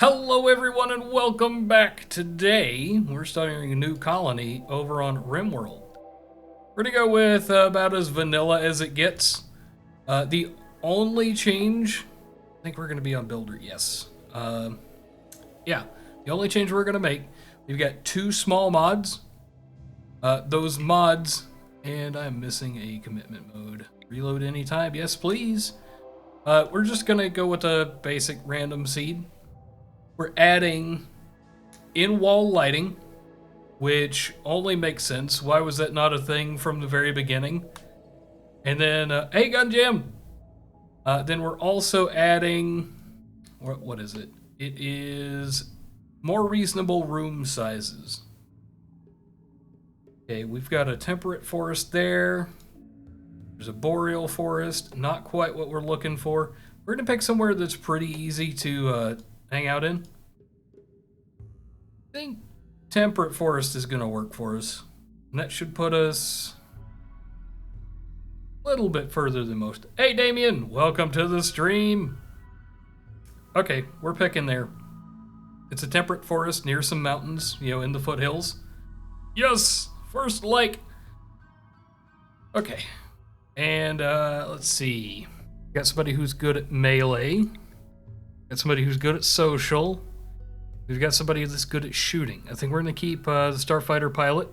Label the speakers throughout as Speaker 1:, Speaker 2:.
Speaker 1: Hello everyone and welcome back. Today we're starting a new colony over on Rimworld. We're gonna go with about as vanilla as it gets. The only change, I think we're gonna be on Builder, yes. Yeah, the only change we're gonna make, we've got two small mods. Those mods, and I'm missing a commitment mode. Reload anytime, yes please. We're just gonna go with a basic random seed. We're adding in-wall lighting, which only makes sense. Why was that not a thing from the very beginning? And then, hey, Gun Jam! Then we're also adding, what is it? It is more reasonable room sizes. Okay, we've got a temperate forest there. There's a boreal forest, not quite what we're looking for. We're gonna pick somewhere that's pretty easy to hang out in. I think temperate forest is gonna work for us. And that should put us a little bit further than most. Hey Damien, welcome to the stream. Okay, we're picking there. It's a temperate forest near some mountains, in the foothills. Yes, first like. Okay, and let's see. Got somebody who's good at melee. Got somebody who's good at social. We've got somebody that's good at shooting. I think we're gonna keep the starfighter pilot.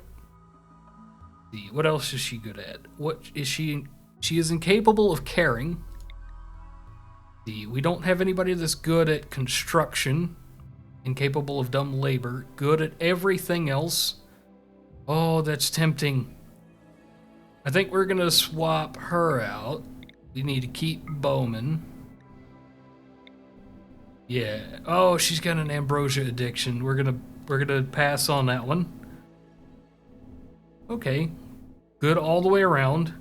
Speaker 1: Let's see, what else is she good at? What is she? She is incapable of caring. Let's see, we don't have anybody that's good at construction. Incapable of dumb labor. Good at everything else. Oh, that's tempting. I think we're gonna swap her out. We need to keep Bowman. Yeah. Oh, she's got an ambrosia addiction. We're gonna pass on that one. Okay. Good all the way around.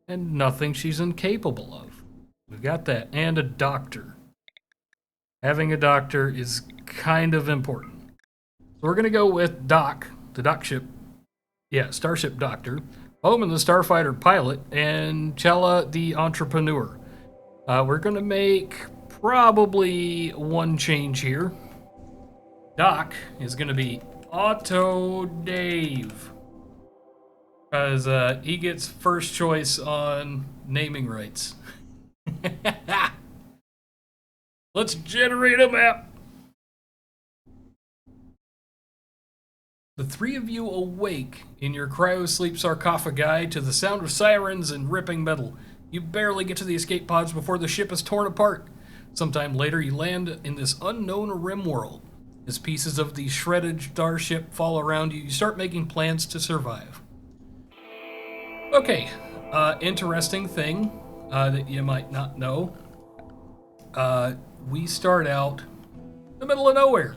Speaker 1: And nothing she's incapable of. We've got that. And a doctor. Having a doctor is kind of important. So we're gonna go with Doc, the dock ship. Yeah, Starship Doctor. Bowman, the starfighter pilot, and Chella, the entrepreneur. We're gonna make probably one change here. Doc is gonna be Auto Dave, because he gets first choice on naming rights. Let's generate a map. The three of you awake in your cryosleep sarcophagi to the sound of sirens and ripping metal. You barely get to the escape pods before the ship is torn apart. Sometime later, you land in this unknown Rimworld. As pieces of the shredded starship fall around you, you start making plans to survive. Okay, interesting thing that you might not know. We start out in the middle of nowhere.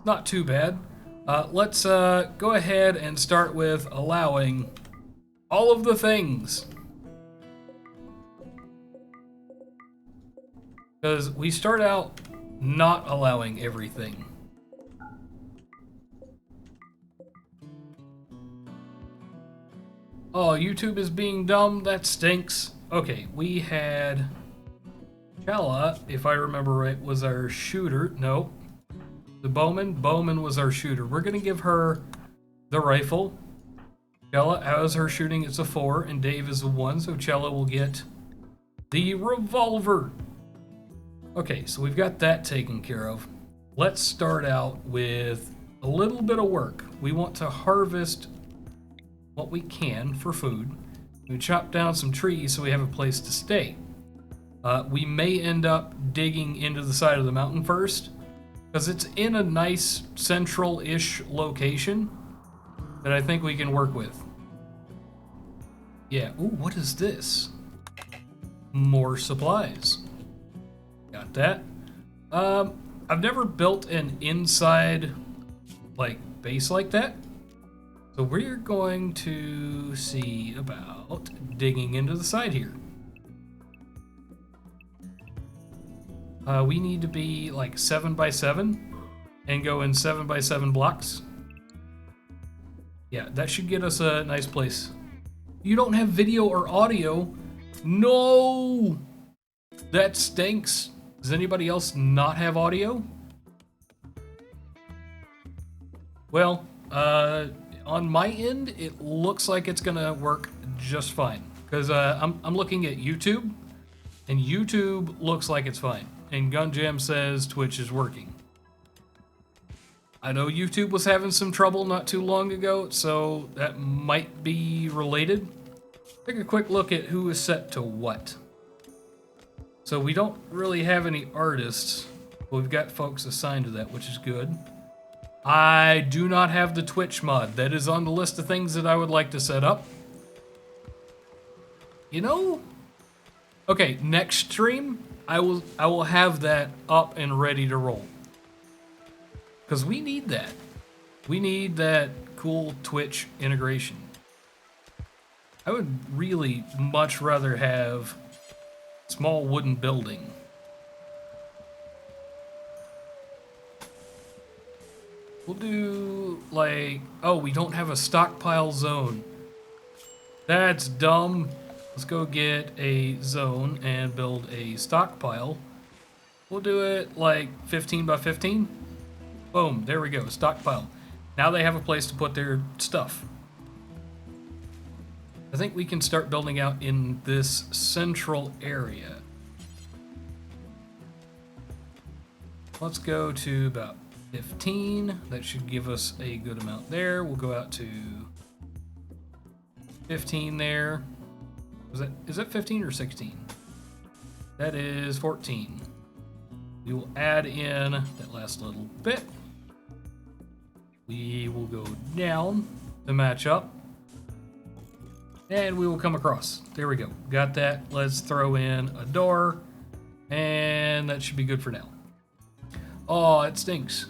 Speaker 1: Not too bad. Let's go ahead and start with allowing all of the things. Because we start out not allowing everything. Oh, YouTube is being dumb? That stinks. Okay, we had Chella, if I remember right, was our shooter. No. The Bowman was our shooter. We're gonna give her the rifle. Chella, as her shooting, it's a 4, and Dave is a 1, so Chella will get the revolver. Okay, so we've got that taken care of. Let's start out with a little bit of work. We want to harvest what we can for food. We chop down some trees so we have a place to stay. We may end up digging into the side of the mountain first, because it's in a nice central-ish location that I think we can work with. Yeah, ooh, what is this? More supplies. Got that. I've never built an inside, base like that. So we're going to see about digging into the side here. We need to be 7 by 7 and go in 7 by 7 blocks. Yeah, that should get us a nice place. You don't have video or audio? No! That stinks. Does anybody else not have audio? Well, on my end, it looks like it's gonna work just fine. Because I'm looking at YouTube, and YouTube looks like it's fine. And Gunjam says Twitch is working. I know YouTube was having some trouble not too long ago, so that might be related. Take a quick look at who is set to what. So we don't really have any artists. We've got folks assigned to that, which is good. I do not have the Twitch mod. That is on the list of things that I would like to set up. You know? Okay, next stream, I will have that up and ready to roll. Because we need that. We need that cool Twitch integration. I would really much rather have a small wooden building. We'll do like, oh, we don't have a stockpile zone. That's dumb. Let's go get a zone and build a stockpile. We'll do it like 15 by 15. Boom, there we go, stockpile. Now they have a place to put their stuff. I think we can start building out in this central area. Let's go to about 15. That should give us a good amount there. We'll go out to 15 there. Is that 15 or 16? That is 14. We will add in that last little bit. We will go down to match up. And we will come across. There we go. Got that. Let's throw in a door. And that should be good for now. Oh, it stinks.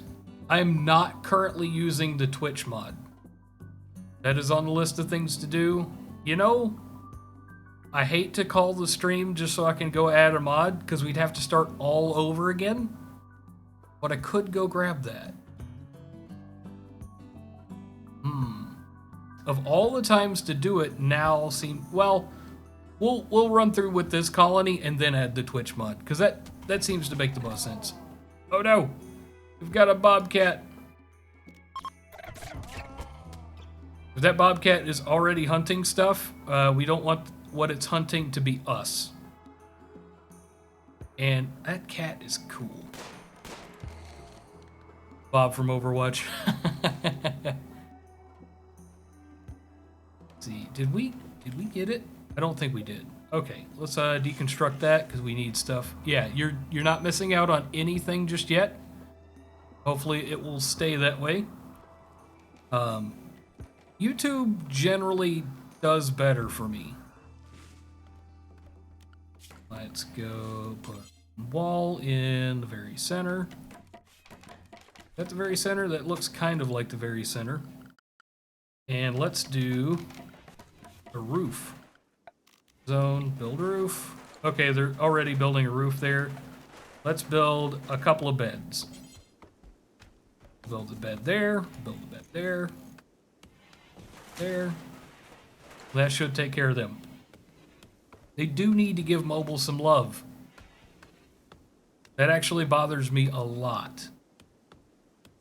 Speaker 1: I'm not currently using the Twitch mod. That is on the list of things to do. You know, I hate to call the stream just so I can go add a mod, because we'd have to start all over again. But I could go grab that. Of all the times to do it, now seem well. We'll run through with this colony and then add the Twitch mod, because that seems to make the most sense. Oh no, we've got a bobcat. If that bobcat is already hunting stuff, we don't want what it's hunting to be us. And that cat is cool. Bob from Overwatch. Let's see, did we get it? I don't think we did. Okay, let's deconstruct that because we need stuff. Yeah, you're not missing out on anything just yet. Hopefully it will stay that way. YouTube generally does better for me. Let's go put a wall in the very center. At the very center, that looks kind of like the very center. And let's do a roof. Zone, build a roof. Okay, they're already building a roof there. Let's build a couple of beds. Build a bed there, build a bed there. There. That should take care of them. They do need to give mobile some love. That actually bothers me a lot.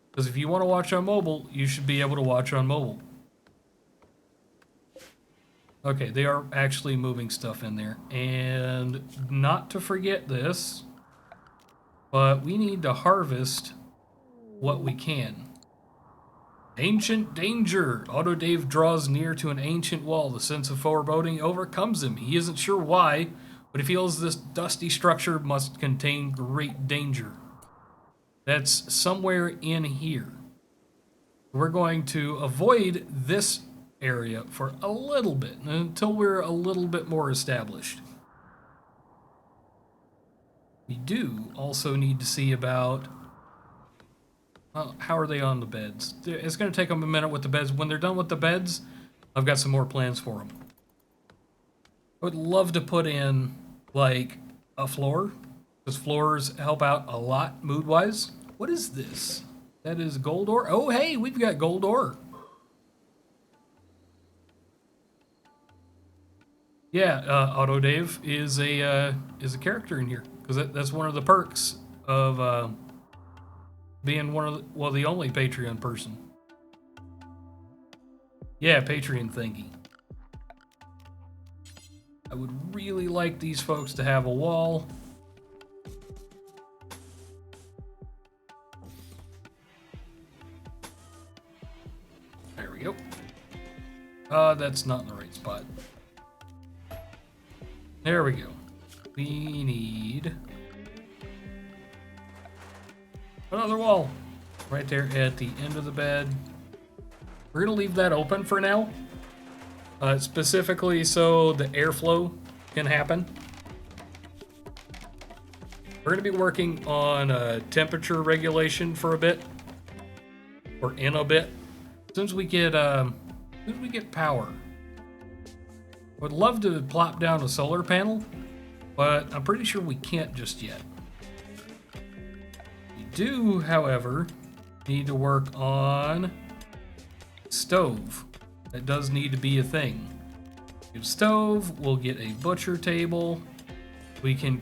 Speaker 1: Because if you want to watch on mobile, you should be able to watch on mobile. Okay, they are actually moving stuff in there. And not to forget this, but we need to harvest what we can. Ancient danger. Autodave draws near to an ancient wall. The sense of foreboding overcomes him. He isn't sure why, but he feels this dusty structure must contain great danger. That's somewhere in here. We're going to avoid this area for a little bit until we're a little bit more established. We do also need to see about how are they on the beds. It's going to take them a minute with the beds. When they're done with the beds, I've got some more plans for them. I would love to put in like a floor, because floors help out a lot mood-wise. What is this? That is gold ore. Oh, hey, we've got gold ore. Yeah, Autodave is a character in here. because that's one of the perks of being one of the, well, the only Patreon person. Yeah, Patreon thingy. I would really like these folks to have a wall. There we go. That's not in the right spot. There we go. We need another wall right there at the end of the bed. We're gonna leave that open for now, specifically so the airflow can happen. We're gonna be working on temperature regulation for a bit, or in a bit. As soon as we get power. I would love to plop down a solar panel, but I'm pretty sure we can't just yet. We do, however, need to work on stove. That does need to be a thing. We have stove, we'll get a butcher table. We can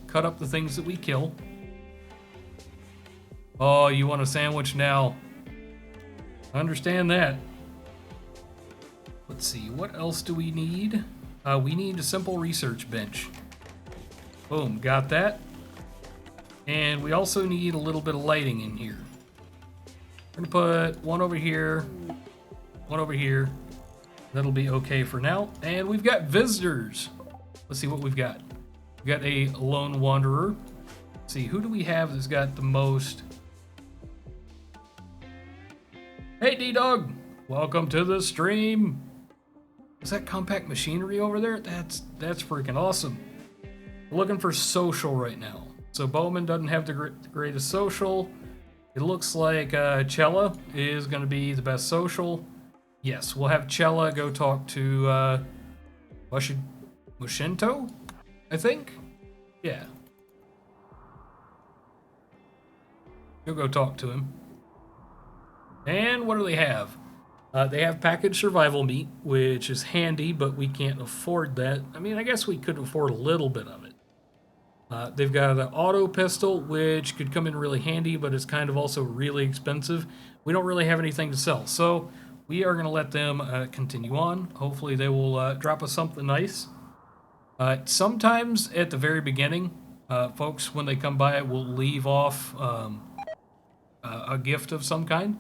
Speaker 1: cut up the things that we kill. Oh, you want a sandwich now? I understand that. Let's see, what else do we need? We need a simple research bench. Boom, got that. And we also need a little bit of lighting in here. We're gonna put one over here, one over here. That'll be okay for now. And we've got visitors. Let's see what we've got. We've got a lone wanderer. Let's see, who do we have that's got the most? Hey, D-Dog, welcome to the stream. Is that compact machinery over there? That's freaking awesome. We're looking for social right now. So Bowman doesn't have the greatest social. It looks like Chella is going to be the best social. Yes, we'll have Chella go talk to Mushinto, I think? Yeah. You'll go talk to him. And what do they have? They have packaged survival meat, which is handy, but we can't afford that. I mean, I guess we could afford a little bit of it. They've got an auto pistol, which could come in really handy, but it's kind of also really expensive. We don't really have anything to sell, so we are going to let them continue on. Hopefully they will drop us something nice. Sometimes at the very beginning, folks, when they come by, will leave off a gift of some kind.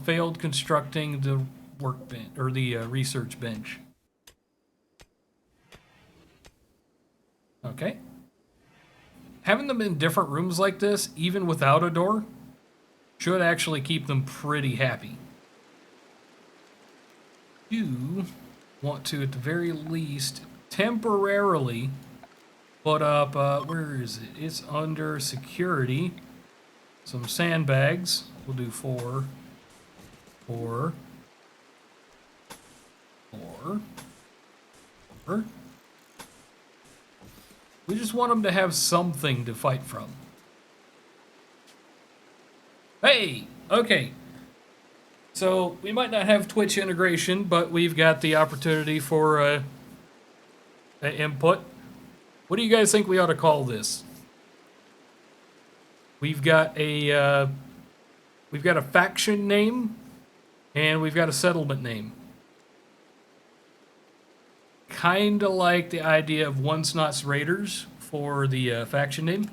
Speaker 1: Failed constructing the workbench or the research bench. Okay. Having them in different rooms like this, even without a door, should actually keep them pretty happy. You want to, at the very least, temporarily put up, where is it? It's under security. Some sandbags. We'll do 4. We just want them to have something to fight from. Hey! Okay. So, we might not have Twitch integration, but we've got the opportunity for input. What do you guys think we ought to call this? We've got a faction name, and we've got a settlement name. Kinda like the idea of Wonsnot's Raiders for the faction name.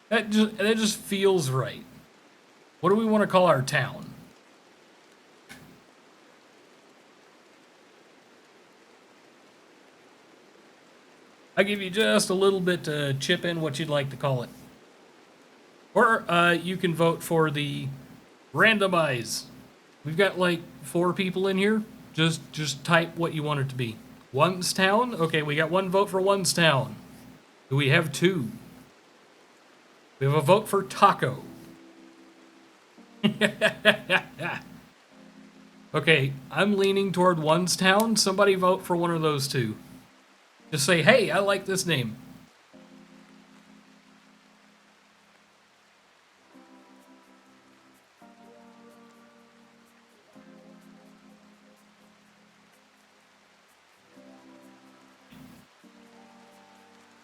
Speaker 1: That just feels right. What do we want to call our town? I'll give you just a little bit to chip in what you'd like to call it. Or you can vote for the randomize. We've got like 4 people in here. Just type what you want it to be. Onestown? Okay, we got 1 vote for Onestown. Do we have 2? We have a vote for Taco. Okay, I'm leaning toward Onestown. Somebody vote for one of those 2. Just say, hey, I like this name.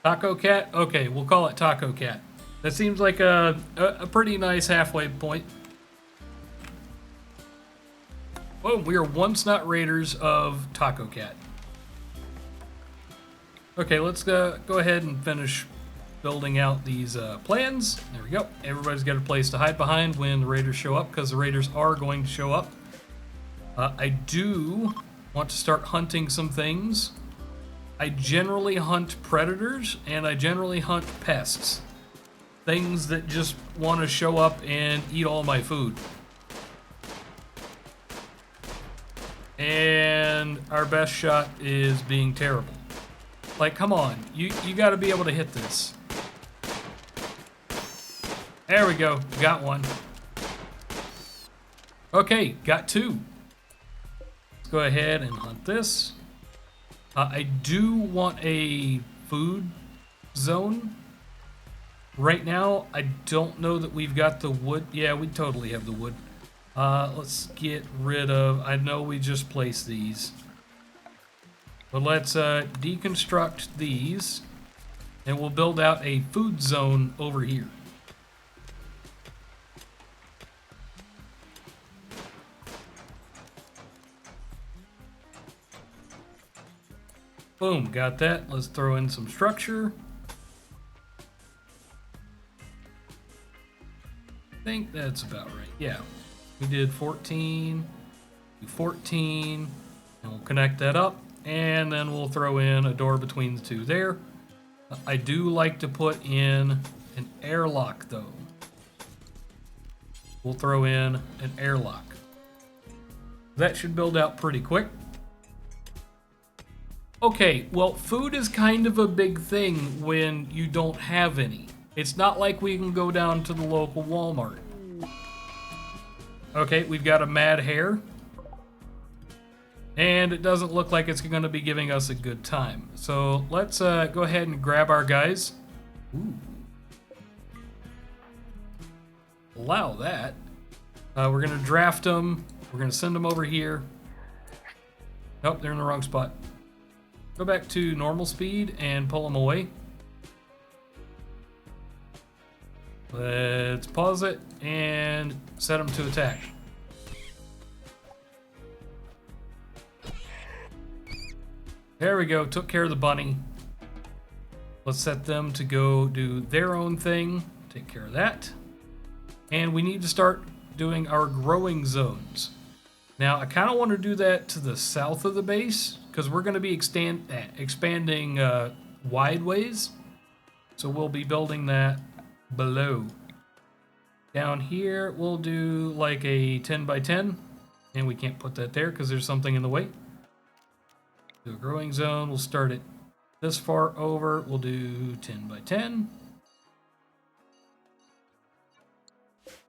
Speaker 1: Taco Cat? Okay, we'll call it Taco Cat. That seems like a pretty nice halfway point. Whoa, we are wonsnot raiders of Taco Cat. Okay, let's go ahead and finish building out these plans. There we go. Everybody's got a place to hide behind when the raiders show up, because the raiders are going to show up. I do want to start hunting some things. I generally hunt predators, and I generally hunt pests. Things that just want to show up and eat all my food. And our best shot is being terrible. Like, come on, you got to be able to hit this. There we go, got one. Okay, got two. Let's go ahead and hunt this. I do want a food zone. Right now, I don't know that we've got the wood. Yeah, we totally have the wood. Let's get rid of, I know we just placed these. But let's deconstruct these, and we'll build out a food zone over here. Boom, got that. Let's throw in some structure. I think that's about right. Yeah, we did 14, 14, and we'll connect that up, and then we'll throw in a door between the two there. I do like to put in an airlock though. We'll throw in an airlock. That should build out pretty quick. Okay, well, food is kind of a big thing when you don't have any. It's not like we can go down to the local Walmart. Okay, we've got a mad hare. And it doesn't look like it's going to be giving us a good time. So let's go ahead and grab our guys. Ooh. Allow that. We're going to draft them. We're going to send them over here. Nope, they're in the wrong spot. Go back to normal speed and pull them away. Let's pause it and set them to attack. There we go, took care of the bunny. Let's set them to go do their own thing. Take care of that. And we need to start doing our growing zones. Now, I kind of want to do that to the south of the base, because we're going to be expanding wideways. So we'll be building that below. Down here, we'll do like a 10 by 10. And we can't put that there because there's something in the way. Do a growing zone. We'll start it this far over. We'll do 10 by 10.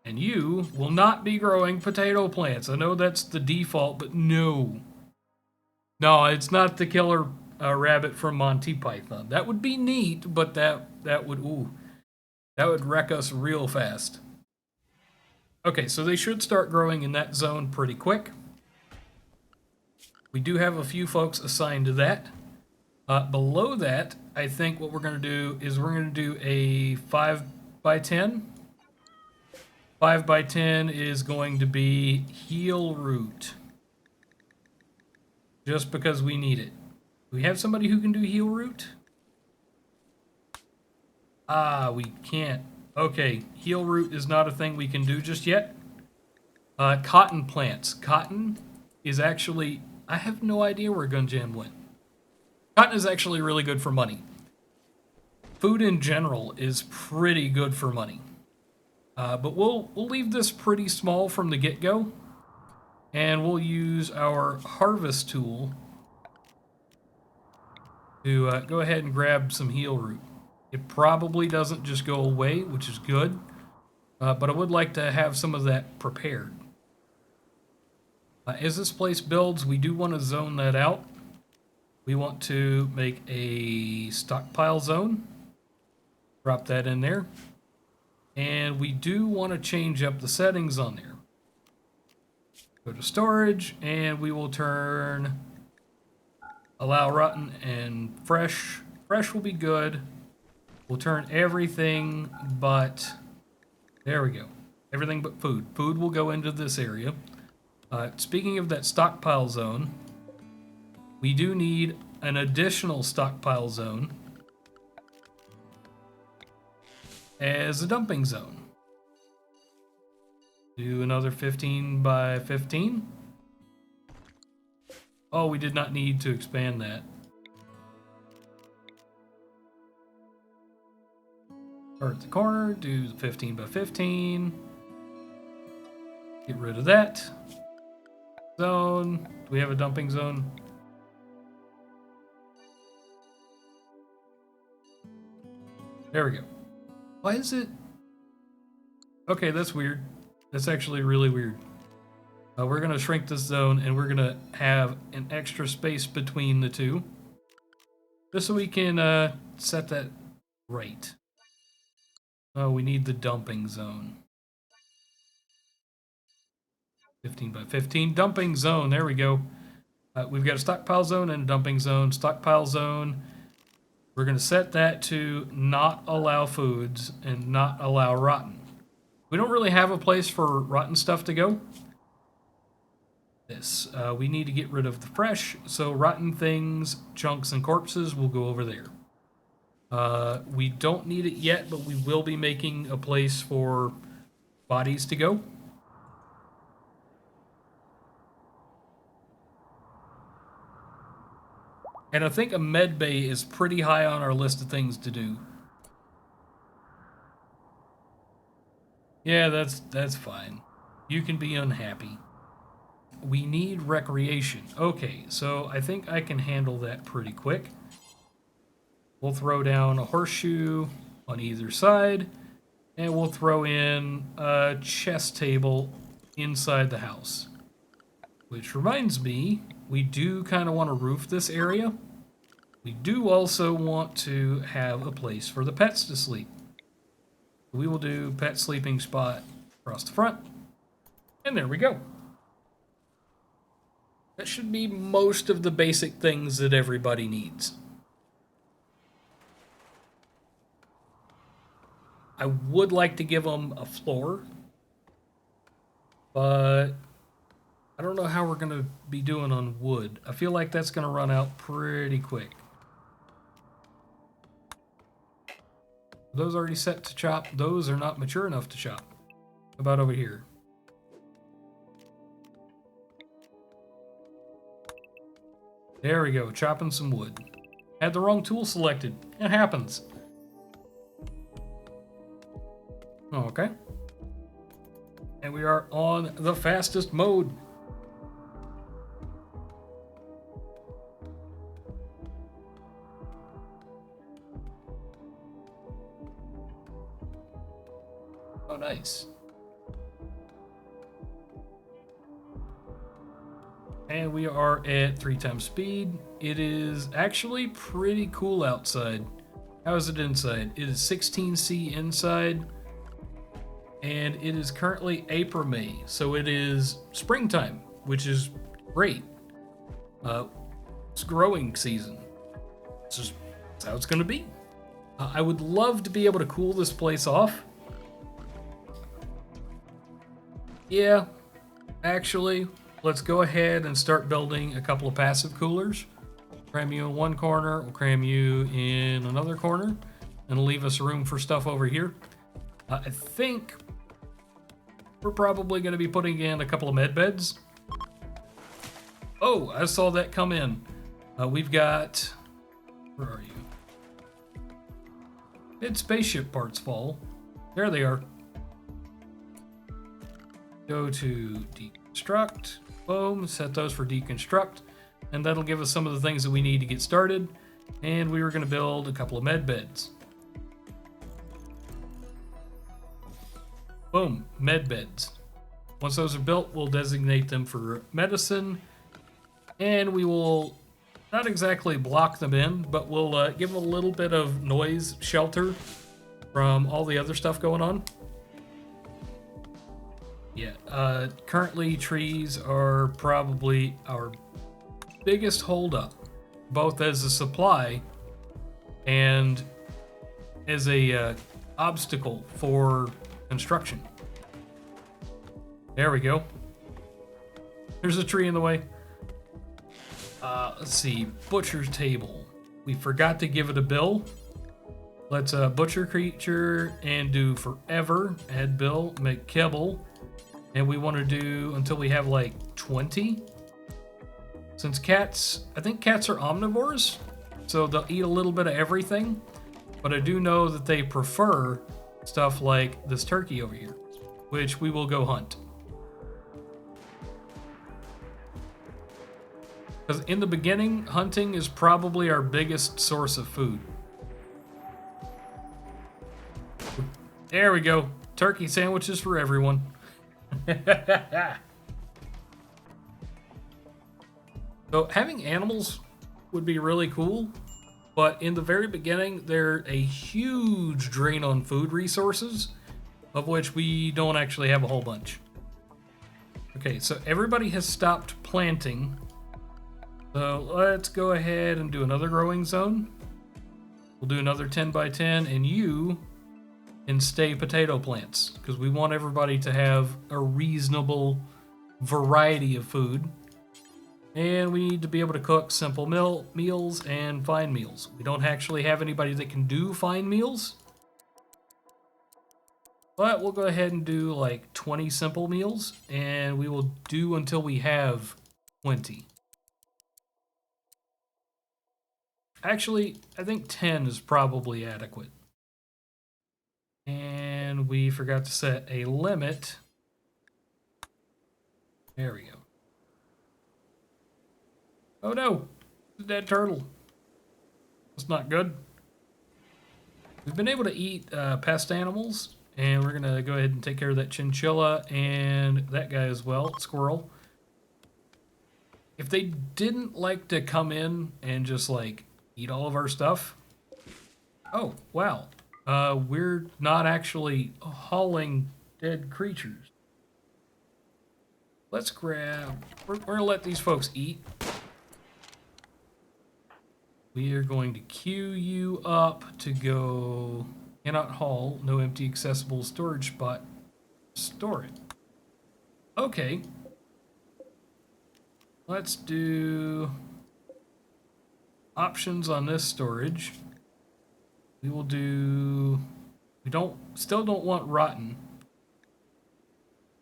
Speaker 1: And you will not be growing potato plants. I know that's the default, but no. No, it's not the killer rabbit from Monty Python. That would be neat, but that would wreck us real fast. Okay, so they should start growing in that zone pretty quick. We do have a few folks assigned to that. Below that, I think what we're going to do is we're going to do a 5 by 10. 5 by 10 is going to be heel root. Just because we need it. Do we have somebody who can do heel root? Ah, we can't. Okay, heel root is not a thing we can do just yet. Cotton plants. Cotton is actually... I have no idea where Gunjam went. Cotton is actually really good for money. Food in general is pretty good for money. But we'll leave this pretty small from the get-go. And we'll use our harvest tool to go ahead and grab some heel root. It probably doesn't just go away, which is good. But I would like to have some of that prepared. As this place builds, we do want to zone that out. We want to make a stockpile zone. Drop that in there. And we do want to change up the settings on there. Go to storage, and we will turn allow rotten and fresh. Fresh will be good. We'll turn everything but, there we go. Everything but food. Food will go into this area. Speaking of that stockpile zone, we do need an additional stockpile zone as a dumping zone. Do another 15 by 15. Oh, we did not need to expand that. Start at the corner, do 15 by 15. Get rid of that. Zone. Do we have a dumping zone? There we go. Why is it? Okay, that's weird. That's actually really weird. We're going to shrink this zone and we're going to have an extra space between the two. Just so we can set that right. Oh, we need the dumping zone. 15 by 15. Dumping zone. There we go. We've got a stockpile zone and a dumping zone. Stockpile zone. We're going to set that to not allow foods and not allow rotten. We don't really have a place for rotten stuff to go. This. We need to get rid of the fresh, so rotten things, chunks, and corpses will go over there. We don't need it yet, but we will be making a place for bodies to go. And I think a med bay is pretty high on our list of things to do. Yeah, that's fine. You can be unhappy. We need recreation. Okay, so I think I can handle that pretty quick. We'll throw down a horseshoe on either side, and we'll throw in a chess table inside the house. Which reminds me, we do kind of want to roof this area. We do also want to have a place for the pets to sleep. We will do pet sleeping spot across the front. And there we go. That should be most of the basic things that everybody needs. I would like to give them a floor, but I don't know how we're going to be doing on wood. I feel like that's going to run out pretty quick. Are those already set to chop? Those are not mature enough to chop. How about over here? There we go, chopping some wood. Had the wrong tool selected. It happens. Okay. And we are on the fastest mode. Oh, nice. And we are at 3 times speed. It is actually pretty cool outside. How is it inside? It is 16°C inside. And it is currently April, May. So it is springtime, which is great. It's growing season. That's how it's going to be. I would love to be able to cool this place off. Yeah, actually, let's go ahead and start building a couple of passive coolers. Cram you in one corner, we'll cram you in another corner, and leave us room for stuff over here. I think we're probably going to be putting in a couple of med beds. Oh, I saw that come in. We've got... Where are you? Did spaceship parts fall? There they are. Go to deconstruct. Boom, set those for deconstruct. And that'll give us some of the things that we need to get started. And we were going to build a couple of med beds. Boom, med beds. Once those are built, we'll designate them for medicine. And we will not exactly block them in, but we'll give them a little bit of noise shelter from all the other stuff going on. Yeah, currently trees are probably our biggest holdup, both as a supply and as a obstacle for construction. There we go. There's a tree in the way. Let's see, butcher's table. We forgot to give it a bill. Let's butcher creature and do forever. Add bill, make kibble. And we want to do until we have like 20. Since cats, I think cats are omnivores, so they'll eat a little bit of everything. But I do know that they prefer stuff like this turkey over here, which we will go hunt. Because in the beginning, hunting is probably our biggest source of food. There we go. Turkey sandwiches for everyone. So having animals would be really cool, but in the very beginning, they're a huge drain on food resources, of which we don't actually have a whole bunch. Okay, so everybody has stopped planting. So let's go ahead and do another growing zone. We'll do another 10 by 10, and you can stay potato plants, because we want everybody to have a reasonable variety of food. And we need to be able to cook simple meals and fine meals. We don't actually have anybody that can do fine meals, but we'll go ahead and do like 20 simple meals, and we will do until we have 20. Actually, I think 10 is probably adequate. And we forgot to set a limit. There we go. Oh no, it's a dead turtle. That's not good. We've been able to eat pest animals, and we're gonna go ahead and take care of that chinchilla and that guy as well, squirrel. If they didn't like to come in and just like eat all of our stuff. Oh, wow. We're not actually hauling dead creatures. Let's grab... We're going to let these folks eat. We are going to queue you up to go... Cannot haul. No empty accessible storage spot. Store it. Okay. Let's do... options on this storage. We will do... We still don't want rotten.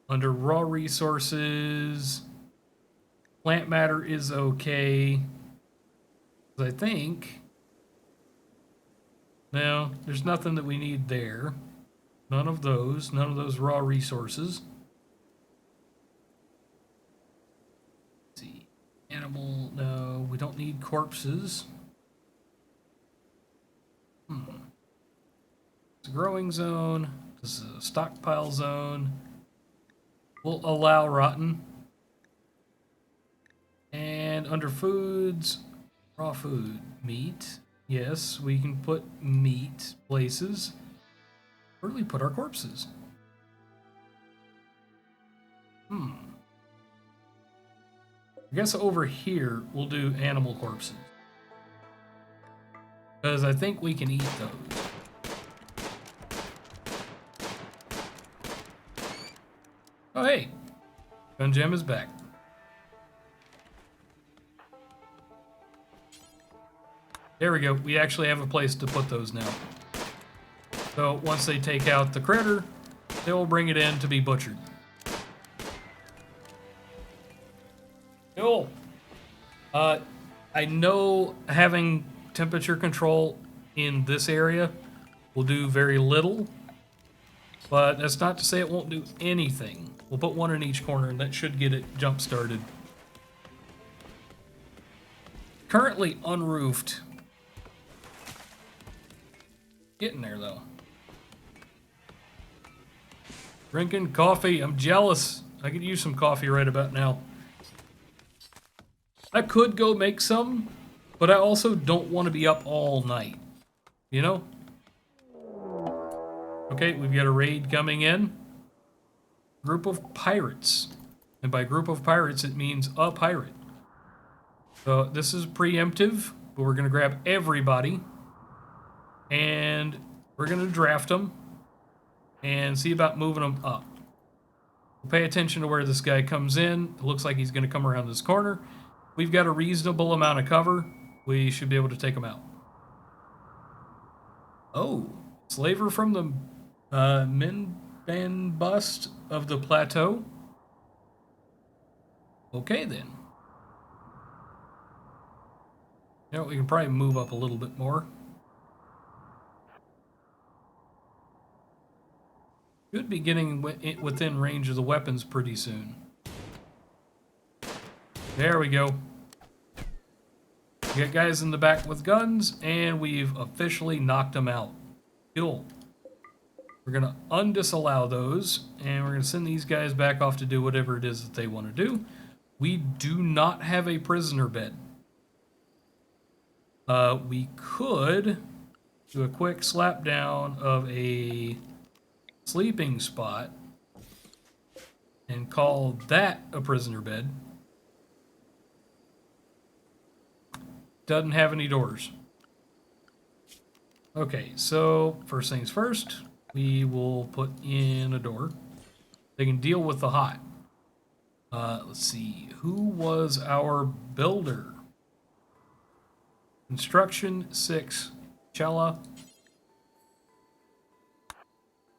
Speaker 1: Under raw resources, plant matter is okay. I think... No, there's nothing that we need there. None of those raw resources. Let's see. Animal, no, we don't need corpses. It's a growing zone. This is a stockpile zone. We'll allow rotten. And under foods, raw food, meat. Yes, we can put meat places. Where do we put our corpses? I guess over here we'll do animal corpses. Because I think we can eat those. Oh hey, Gun Gem is back. There we go. We actually have a place to put those now. So once they take out the critter, they will bring it in to be butchered. Cool. I know having temperature control in this area will do very little, but that's not to say it won't do anything. We'll put one in each corner, and that should get it jump started. Currently unroofed. Getting there though. Drinking coffee. I'm jealous. I could use some coffee right about now. I could go make some, but I also don't want to be up all night. You know? Okay, we've got a raid coming in. Group of pirates. And by group of pirates, it means a pirate. So this is preemptive, but we're going to grab everybody. And We're going to draft them and see about moving them up. We'll pay attention to where this guy comes in. It looks like he's going to come around this corner. We've got a reasonable amount of cover. We should be able to take him out. Oh, slaver from the Minban bust of the plateau. Okay, then. You know, we can probably move up a little bit more. Should be getting within range of the weapons pretty soon. There we go. We got guys in the back with guns, and we've officially knocked them out. Cool. We're going to undisallow those, and we're going to send these guys back off to do whatever it is that they want to do. We do not have a prisoner bed. We could do a quick slap down of a sleeping spot and call that a prisoner bed. Doesn't have any doors. Okay, so first things first, we will put in a door. They can deal with the hot. Let's see, who was our builder? Construction 6, Chella.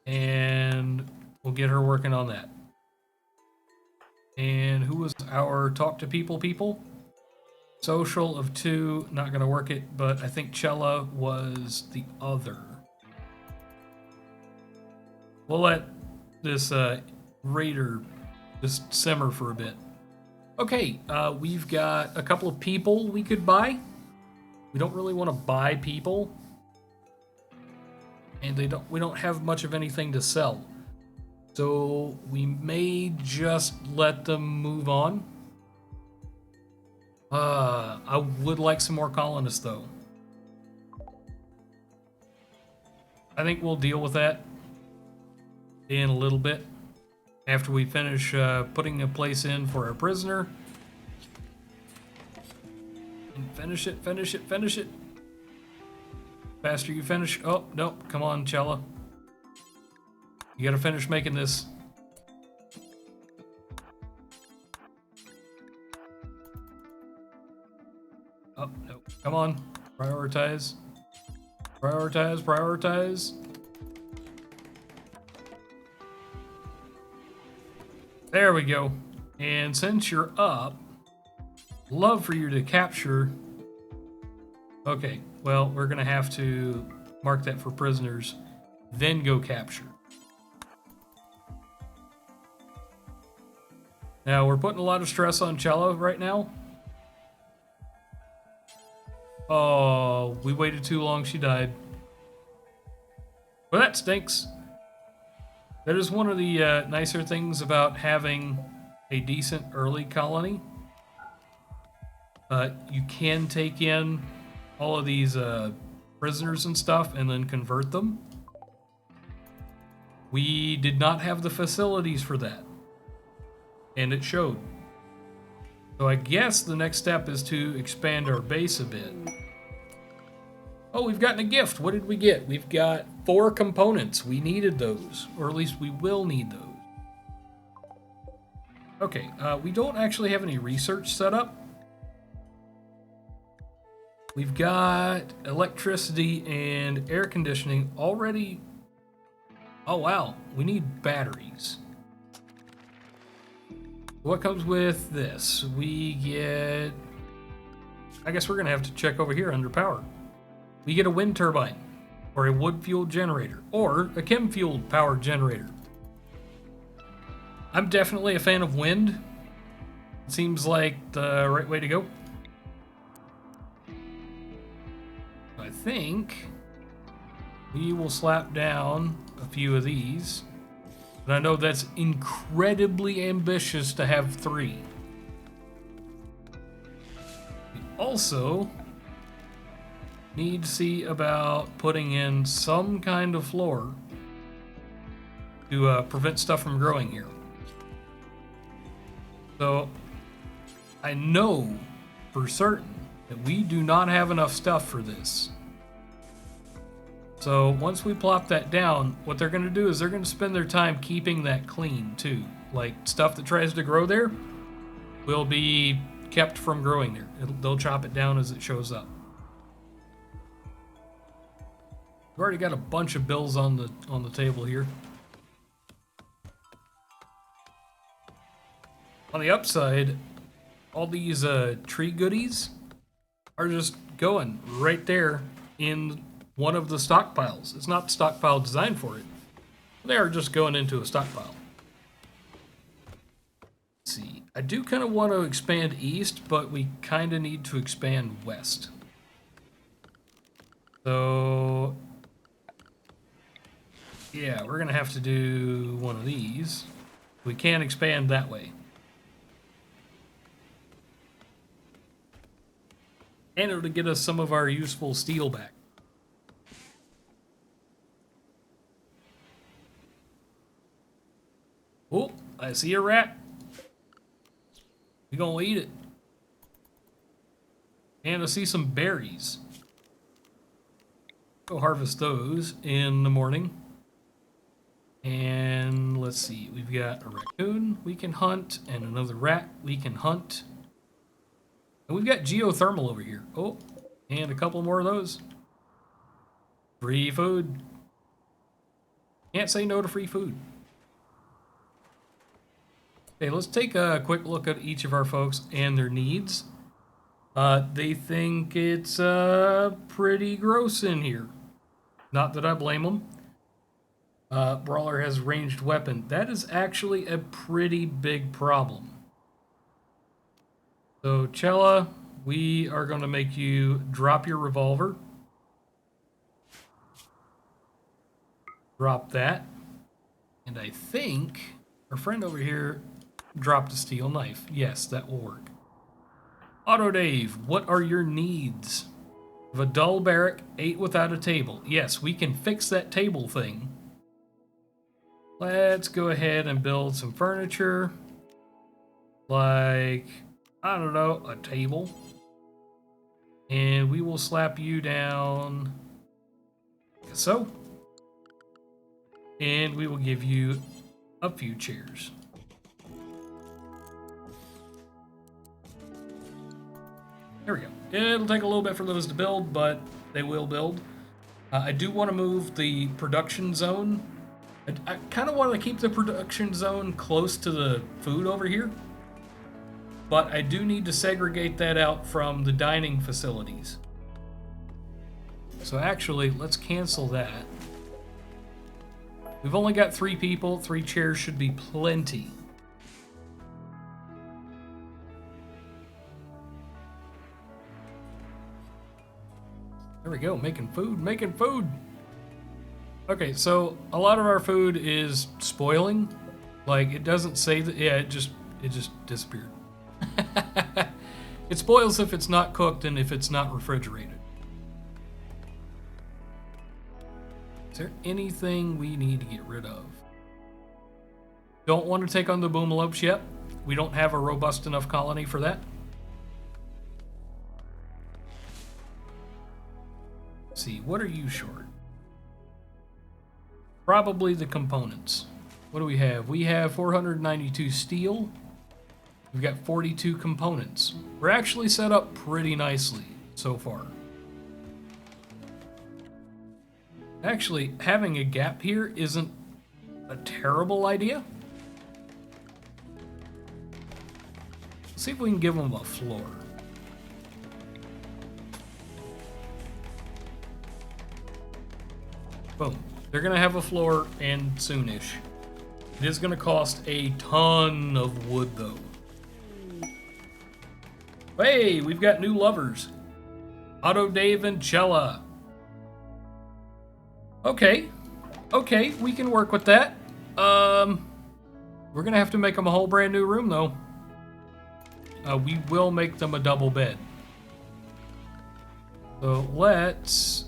Speaker 1: And we'll get her working on that. And who was our talk to people? Social of 2, not going to work it, but I think Chella was the other. We'll let this raider just simmer for a bit. Okay, we've got a couple of people we could buy. We don't really want to buy people. And we don't have much of anything to sell. So we may just let them move on. I would like some more colonists, though. I think we'll deal with that in a little bit after we finish putting a place in for our prisoner. And finish it. Faster you finish. Oh, nope. Come on, Chella. You gotta finish making this. Oh, no. Come on. Prioritize. There we go. And since you're up, love for you to capture. Okay, well, we're going to have to mark that for prisoners, then go capture. Now, we're putting a lot of stress on Chella right now. Oh, we waited too long. She died. Well, that stinks. That is one of the nicer things about having a decent early colony. You can take in all of these prisoners and stuff and then convert them. We did not have the facilities for that. And it showed. So I guess the next step is to expand our base a bit. Oh, we've gotten a gift. What did we get? We've got 4 components. We needed those, or at least we will need those. Okay, we don't actually have any research set up. We've got electricity and air conditioning already. Oh, wow. We need batteries. What comes with this? We get... I guess we're going to have to check over here under power. We get a wind turbine, or a wood-fueled generator, or a chem-fueled power generator. I'm definitely a fan of wind. It seems like the right way to go. I think we will slap down a few of these. And I know that's incredibly ambitious to have 3. We also need to see about putting in some kind of floor to prevent stuff from growing here. So I know for certain that we do not have enough stuff for this. So once we plop that down, what they're going to do is they're going to spend their time keeping that clean too. Like stuff that tries to grow there will be kept from growing there. They'll chop it down as it shows up. We've already got a bunch of bills on the table here. On the upside, all these tree goodies are just going right there in one of the stockpiles. It's not the stockpile designed for it. They are just going into a stockpile. Let's see. I do kind of want to expand east, but we kind of need to expand west. So, yeah, we're going to have to do one of these. We can't expand that way. And it'll get us some of our useful steel back. Oh, I see a rat. We're gonna eat it. And I see some berries. Go harvest those in the morning. And let's see, we've got a raccoon we can hunt, and another rat we can hunt. And we've got geothermal over here. Oh, and a couple more of those. Free food. Can't say no to free food. Okay, let's take a quick look at each of our folks and their needs. They think it's pretty gross in here. Not that I blame them. Brawler has ranged weapon. That is actually a pretty big problem. So, Chella, we are going to make you drop your revolver. Drop that. And I think our friend over here dropped a steel knife. Yes, that will work. Auto Dave, what are your needs? Of a dull barrack, 8 without a table. Yes, we can fix that table thing. Let's go ahead and build some furniture. Like, I don't know, a table. And we will slap you down like so. And we will give you a few chairs. There we go. It'll take a little bit for those to build, but they will build. I do want to move the production zone. I kind of want to keep the production zone close to the food over here. But I do need to segregate that out from the dining facilities. So actually, let's cancel that. We've only got 3 people. 3 chairs should be plenty. There we go, making food, making food. Okay, so a lot of our food is spoiling. Like, it doesn't say that, yeah, it just disappeared. It spoils if it's not cooked and if it's not refrigerated. Is there anything we need to get rid of? Don't want to take on the boomalopes yet. We don't have a robust enough colony for that. Let's see, what are you short? Probably the components. What do we have? We have 492 steel. We've got 42 components. We're actually set up pretty nicely so far. Actually, having a gap here isn't a terrible idea. Let's see if we can give them a floor. Boom. They're going to have a floor, and soonish. It is going to cost a ton of wood, though. Hey, we've got new lovers. Otto, Dave, and Chella. Okay. Okay, we can work with that. We're going to have to make them a whole brand new room, though. We will make them a double bed. So let's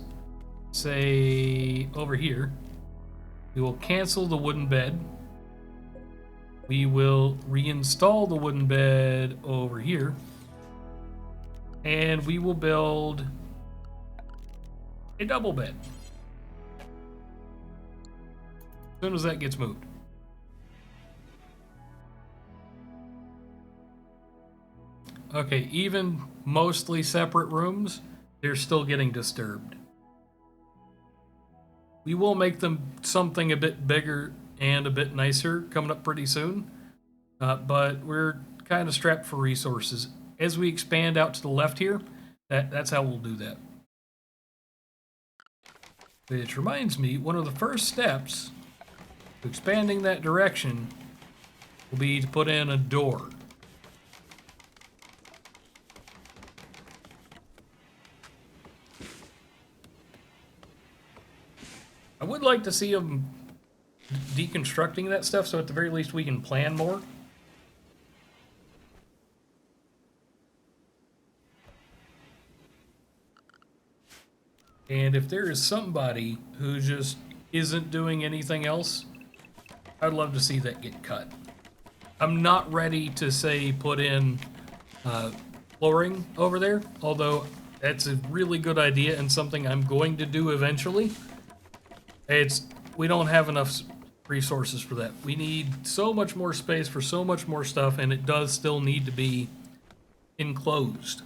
Speaker 1: say over here, we will cancel the wooden bed. We will reinstall the wooden bed over here. And we will build a double bed. soon as that gets moved. Okay, even mostly separate rooms, they're still getting disturbed. We will make them something a bit bigger and a bit nicer coming up pretty soon, but we're kind of strapped for resources. As we expand out to the left here, that's how we'll do that. Which reminds me, one of the first steps to expanding that direction will be to put in a door. I would like to see them deconstructing that stuff, so at the very least we can plan more. And if there is somebody who just isn't doing anything else, I'd love to see that get cut. I'm not ready to say put in flooring over there, although that's a really good idea and something I'm going to do eventually. We don't have enough resources for that. We need so much more space for so much more stuff, and it does still need to be enclosed.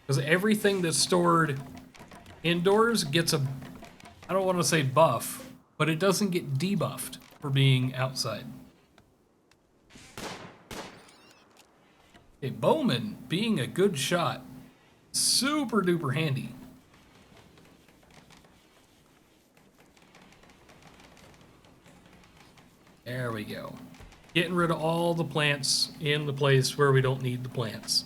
Speaker 1: Because everything that's stored indoors gets a, I don't want to say buff, but it doesn't get debuffed for being outside. Okay, Bowman being a good shot, super duper handy. There we go. Getting rid of all the plants in the place where we don't need the plants.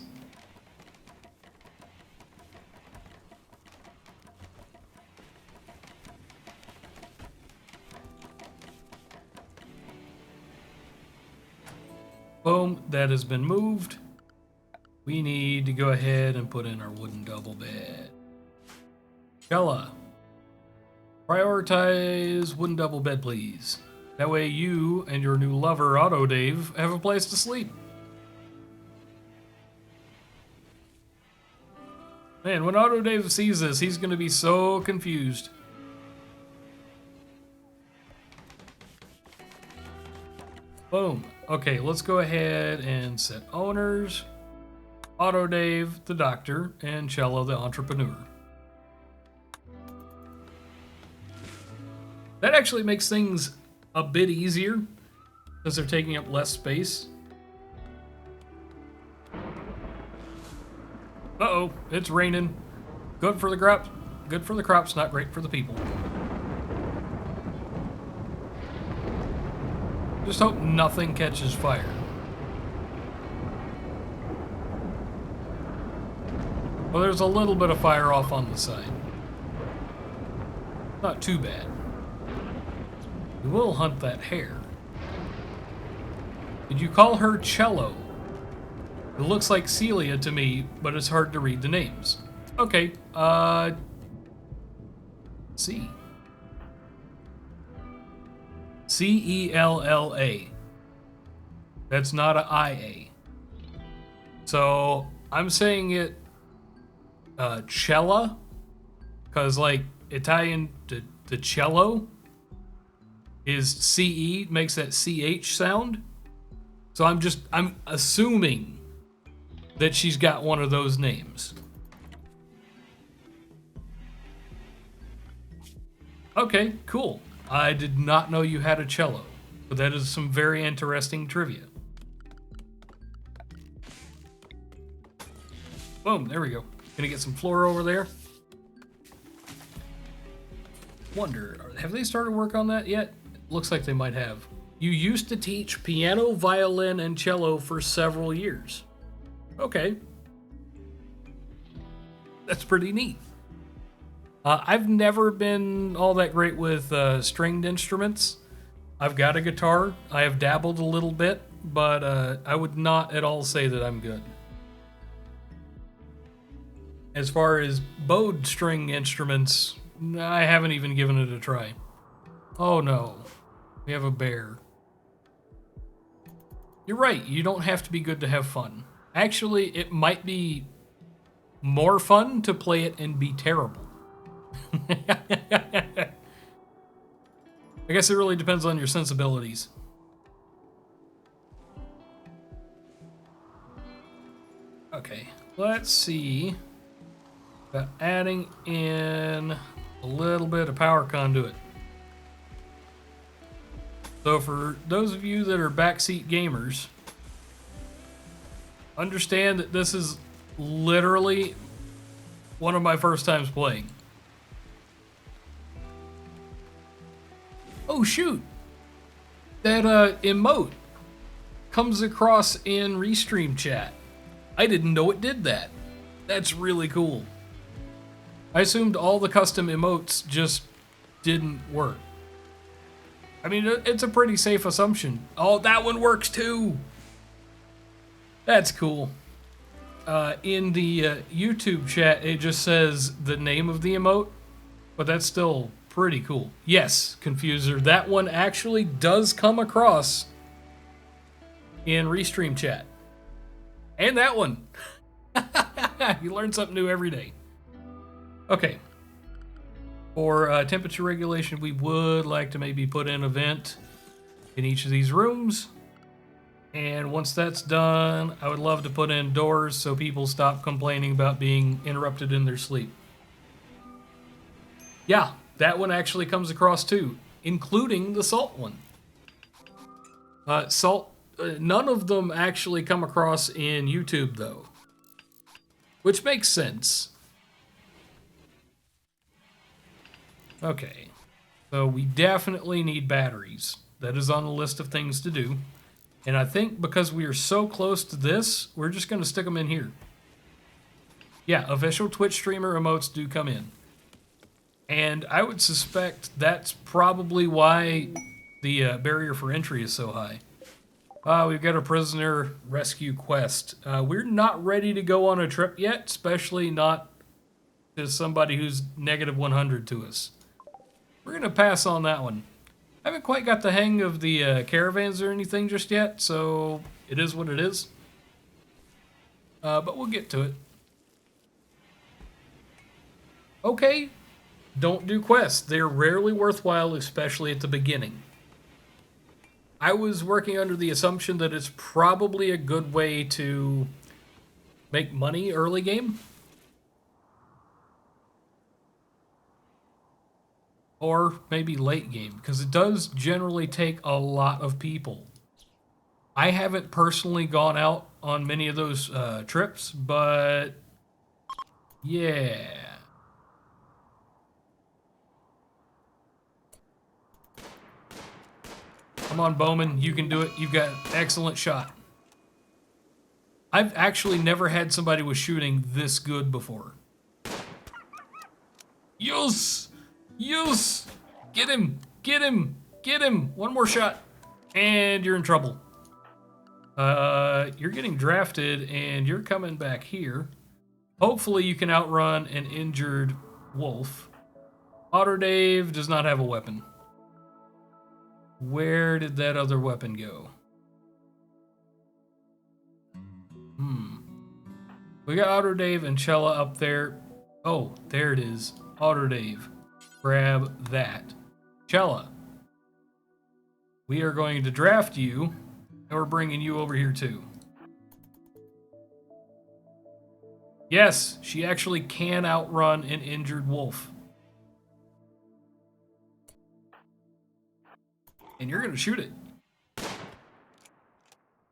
Speaker 1: Boom, that has been moved. We need to go ahead and put in our wooden double bed. Bella, prioritize wooden double bed, please. That way you and your new lover, Auto Dave, have a place to sleep. Man, when Auto Dave sees this, he's going to be so confused. Boom. Okay, let's go ahead and set owners. Auto Dave, the doctor, and Cello, the entrepreneur. That actually makes things a bit easier because they're taking up less space. Uh-oh, it's raining. Good for the crops. Good for the crops, not great for the people. Just hope nothing catches fire. Well, there's a little bit of fire off on the side. Not too bad. We will hunt that hare. Did you call her Cello? It looks like Celia to me, but it's hard to read the names. Okay, C. C-E-L-L-A. That's not a I-A. So, I'm saying it Cella, because like Italian to cello is C-E, makes that C-H sound. So I'm assuming that she's got one of those names. Okay, cool. I did not know you had a cello, but that is some very interesting trivia. Boom, there we go. Gonna get some floor over there. Wonder, have they started work on that yet? Looks like they might have. You used to teach piano, violin, and cello for several years. Okay. That's pretty neat. I've never been all that great with stringed instruments. I've got a guitar. I have dabbled a little bit, but I would not at all say that I'm good. As far as bowed string instruments, I haven't even given it a try. Oh no, we have a bear. You're right, you don't have to be good to have fun. Actually, it might be more fun to play it and be terrible. I guess it really depends on your sensibilities. Okay, let's see about adding in a little bit of power conduit. So for those of you that are backseat gamers, understand that this is literally one of my first times playing. Oh shoot! That emote comes across in Restream chat. I didn't know it did that. That's really cool. I assumed all the custom emotes just didn't work. I mean, it's a pretty safe assumption. Oh, that one works too! That's cool. In the YouTube chat, it just says the name of the emote, but that's still pretty cool. Yes, Confuser, that one actually does come across in Restream chat. And that one. You learn something new every day. Okay. For temperature regulation, we would like to maybe put in a vent in each of these rooms. And once that's done, I would love to put in doors so people stop complaining about being interrupted in their sleep. Yeah, that one actually comes across too, including the salt one. None of them actually come across in YouTube though, which makes sense. Okay, so we definitely need batteries. That is on the list of things to do. And I think because we are so close to this, we're just going to stick them in here. Yeah, official Twitch streamer emotes do come in. And I would suspect that's probably why the barrier for entry is so high. We've got a prisoner rescue quest. We're not ready to go on a trip yet, especially not to somebody who's negative 100 to us. We're going to pass on that one. I haven't quite got the hang of the caravans or anything just yet, so it is what it is. But we'll get to it. Okay, don't do quests. They're rarely worthwhile, especially at the beginning. I was working under the assumption that it's probably a good way to make money early game. Or maybe late game, because it does generally take a lot of people. I haven't personally gone out on many of those trips, but yeah. Come on, Bowman, you can do it. You've got an excellent shot. I've actually never had somebody with shooting this good before. Yes! Yes! Get him! Get him! Get him! One more shot. And you're in trouble. You're getting drafted and you're coming back here. Hopefully you can outrun an injured wolf. Otter Dave does not have a weapon. Where did that other weapon go? We got Otter Dave and Chella up there. Oh, there it is. Otter Dave. Grab that. Chella, we are going to draft you, and we're bringing you over here too. Yes, she actually can outrun an injured wolf. And you're going to shoot it.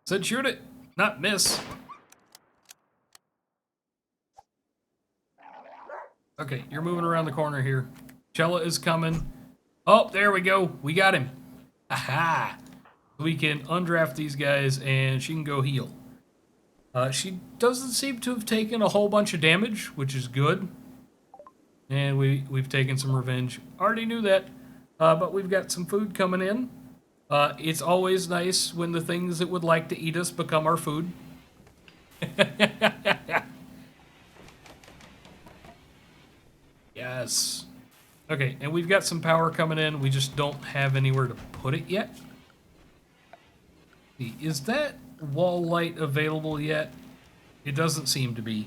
Speaker 1: Said shoot it, not miss. Okay, you're moving around the corner here. Chella is coming. Oh, there we go. We got him. Aha! We can undraft these guys and she can go heal. She doesn't seem to have taken a whole bunch of damage, which is good. And we've taken some revenge. Already knew that. But we've got some food coming in. It's always nice when the things that would like to eat us become our food. Yes. Okay, and we've got some power coming in. We just don't have anywhere to put it yet. Is that wall light available yet? It doesn't seem to be.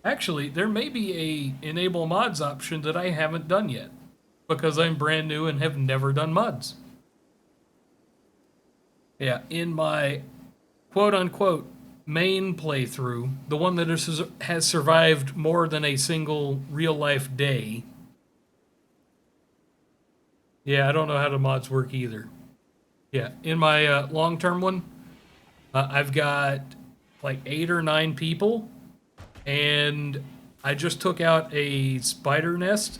Speaker 1: Actually, there may be a enable mods option that I haven't done yet. because I'm brand new and have never done mods. Yeah, in my quote-unquote main playthrough, the one that has survived more than a single real-life day. Yeah, I don't know how the mods work either. Yeah, in my long-term one, I've got like 8 or 9 people, and I just took out a spider nest,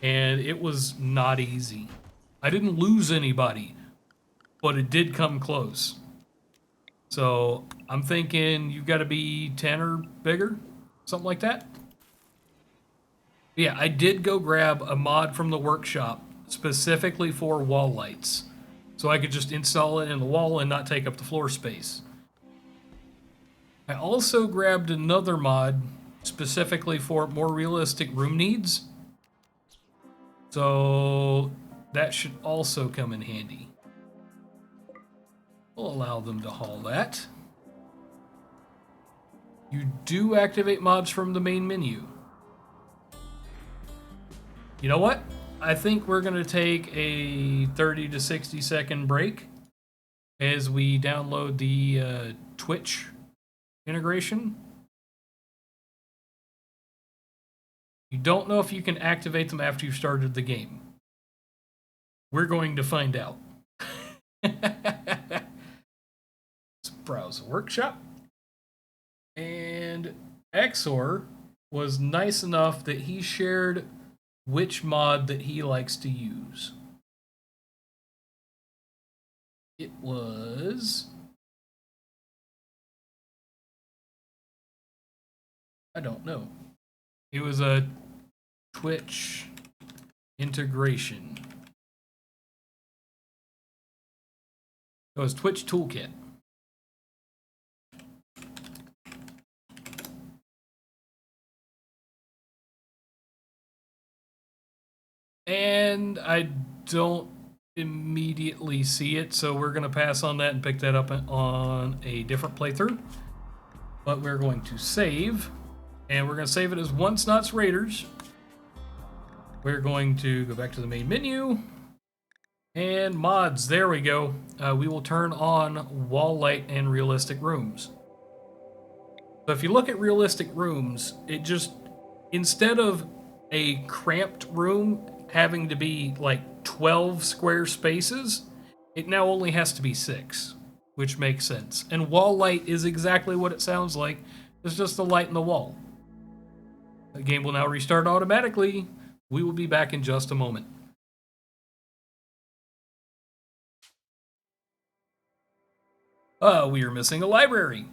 Speaker 1: and it was not easy. I didn't lose anybody, but it did come close. So I'm thinking you've got to be 10 or bigger, something like that. Yeah, I did go grab a mod from the workshop specifically for wall lights, so I could just install it in the wall and not take up the floor space. I also grabbed another mod specifically for more realistic room needs, so that should also come in handy. We'll allow them to haul that. You do activate mods from the main menu. You know what? I think we're going to take a 30 to 60 second break as we download the Twitch integration. You don't know if you can activate them after you've started the game. We're going to find out. Let's browse the workshop. And Exor was nice enough that he shared which mod that he likes to use. It was... I don't know. It was a Twitch integration. It was Twitch Toolkit. And I don't immediately see it, so we're going to pass on that and pick that up on a different playthrough. But we're going to save, and we're going to save it as wonsnot's Raiders. We're going to go back to the main menu, and mods, there we go. We will turn on wall light and realistic rooms. So if you look at realistic rooms, it just, instead of a cramped room having to be like 12 square spaces, it now only has to be 6, which makes sense. And wall light is exactly what it sounds like. It's just the light in the wall. The game will now restart automatically. We will be back in just a moment. We are missing a library.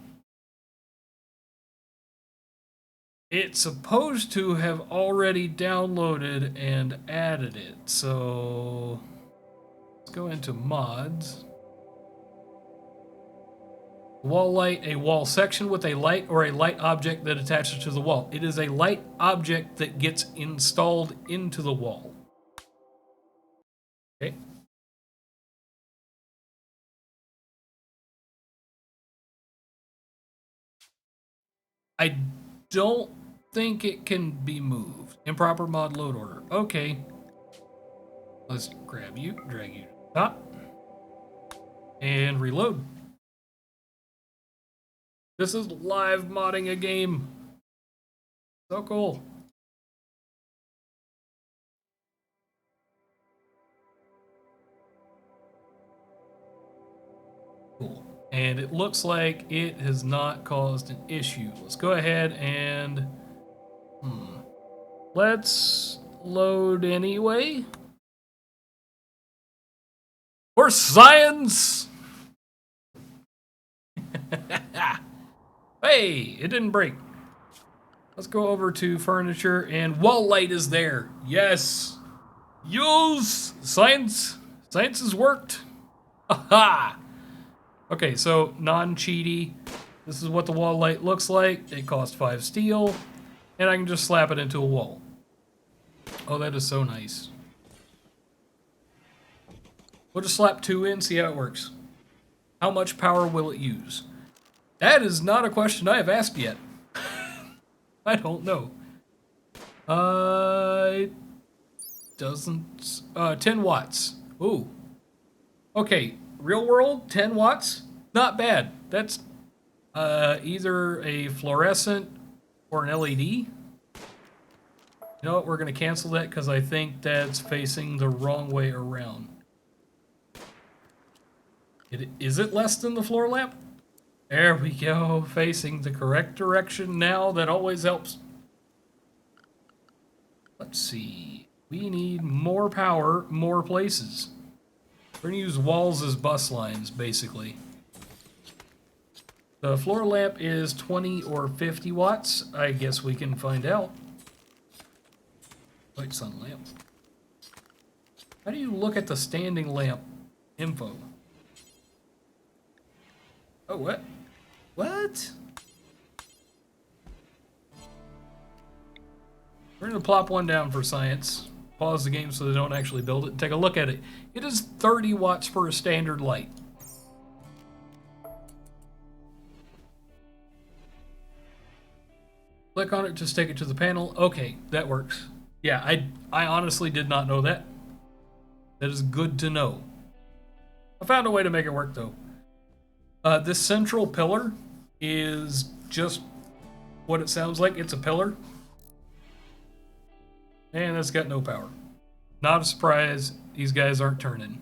Speaker 1: It's supposed to have already downloaded and added it, so let's go into mods. Wall light, a wall section with a light or a light object that attaches to the wall. It is a light object that gets installed into the wall. Okay. I don't think it can be moved. Improper mod load order. Okay. Let's grab you, drag you to the top, and reload. This is live modding a game. So cool. Cool. And it looks like it has not caused an issue. Let's go ahead and... Let's load anyway. For science! Hey, it didn't break. Let's go over to furniture, and wall light is there. Yes! Use! Science! Science has worked! Aha! Okay, so non-cheaty. This is what the wall light looks like. It costs 5 steel, and I can just slap it into a wall. Oh, that is so nice. We'll just slap 2 in, see how it works. How much power will it use? That is not a question I have asked yet. I don't know. doesn't... 10 watts. Ooh. Okay, real world, 10 watts? Not bad. That's either a fluorescent or an LED. You know what, we're going to cancel that because I think that's facing the wrong way around. Is it less than the floor lamp? There we go, facing the correct direction now. That always helps. Let's see. We need more power, more places. We're going to use walls as bus lines, basically. The floor lamp is 20 or 50 watts. I guess we can find out. Light sun lamp. How do you look at the standing lamp info? Oh, what? What? We're going to plop one down for science. Pause the game so they don't actually build it and take a look at it. It is 30 watts for a standard light. Click on it, just take it to the panel. Okay, that works. Yeah, I honestly did not know that. That is good to know. I found a way to make it work, though. This central pillar is just what it sounds like. It's a pillar. And it's got no power. Not a surprise. These guys aren't turning.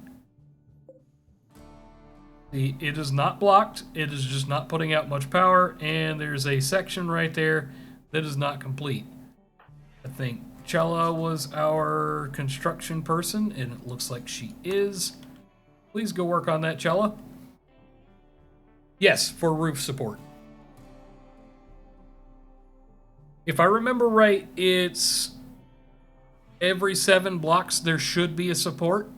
Speaker 1: It is not blocked. It is just not putting out much power. And there's a section right there that is not complete. I think Chella was our construction person, and it looks like she is. Please go work on that, Chella. Yes, for roof support. If I remember right, it's every 7 blocks there should be a support.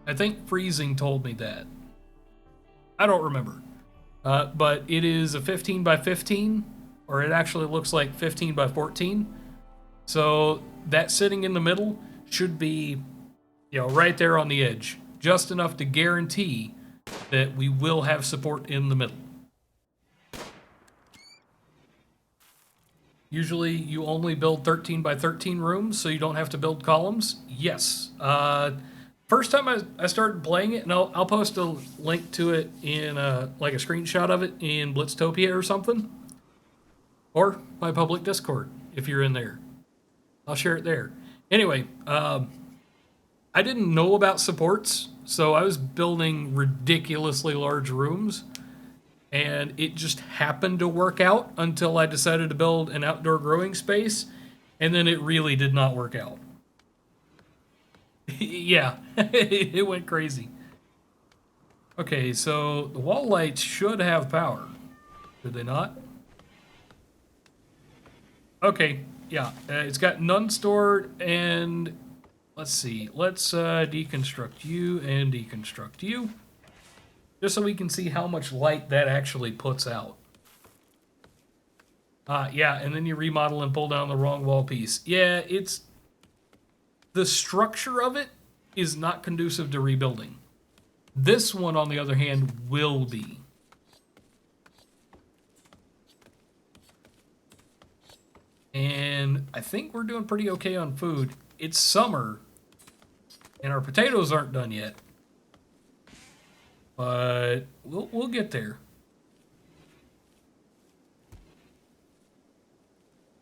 Speaker 1: I think Freezing told me that. I don't remember. But it is a 15 by 15, or it actually looks like 15 by 14. So that sitting in the middle should be, right there on the edge. Just enough to guarantee that we will have support in the middle. Usually you only build 13 by 13 rooms, so you don't have to build columns. Yes. First time I started playing it, and I'll post a link to it in like a screenshot of it in Blitztopia or something. Or my public Discord, if you're in there. I'll share it there. Anyway, I didn't know about supports, so I was building ridiculously large rooms, and it just happened to work out until I decided to build an outdoor growing space, and then it really did not work out. Yeah, it went crazy. Okay, so the wall lights should have power. Did they not? Okay, yeah, it's got none stored, and let's see. Let's deconstruct you and deconstruct you, just so we can see how much light that actually puts out. Yeah, and then you remodel and pull down the wrong wall piece. Yeah, the structure of it is not conducive to rebuilding. This one, on the other hand, will be. And I think we're doing pretty okay on food. It's summer, and our potatoes aren't done yet. But we'll get there.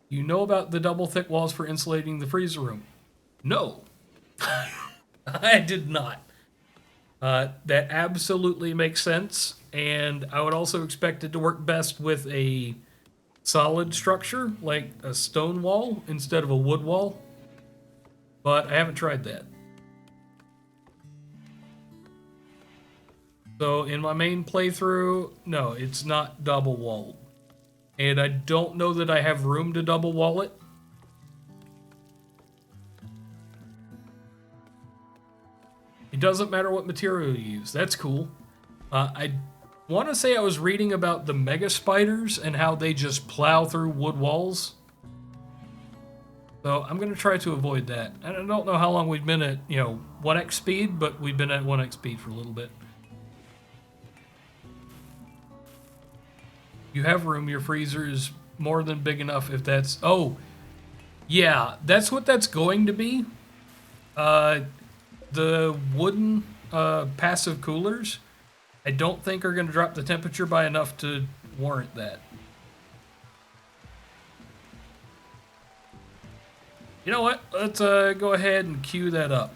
Speaker 1: You know about the double thick walls for insulating the freezer room? No. I did not. That absolutely makes sense, and I would also expect it to work best with a solid structure, like a stone wall instead of a wood wall. But I haven't tried that. So in my main playthrough, no, it's not double walled. And I don't know that I have room to double wall it. It doesn't matter what material you use. That's cool. I want to say I was reading about the mega spiders and how they just plow through wood walls. So I'm going to try to avoid that. And I don't know how long we've been at, 1x speed, but we've been at 1x speed for a little bit. You have room. Your freezer is more than big enough if that's... Oh, Yeah, that's what that's going to be. Uh, the wooden passive coolers, I don't think are going to drop the temperature by enough to warrant that. You know what? Let's go ahead and queue that up.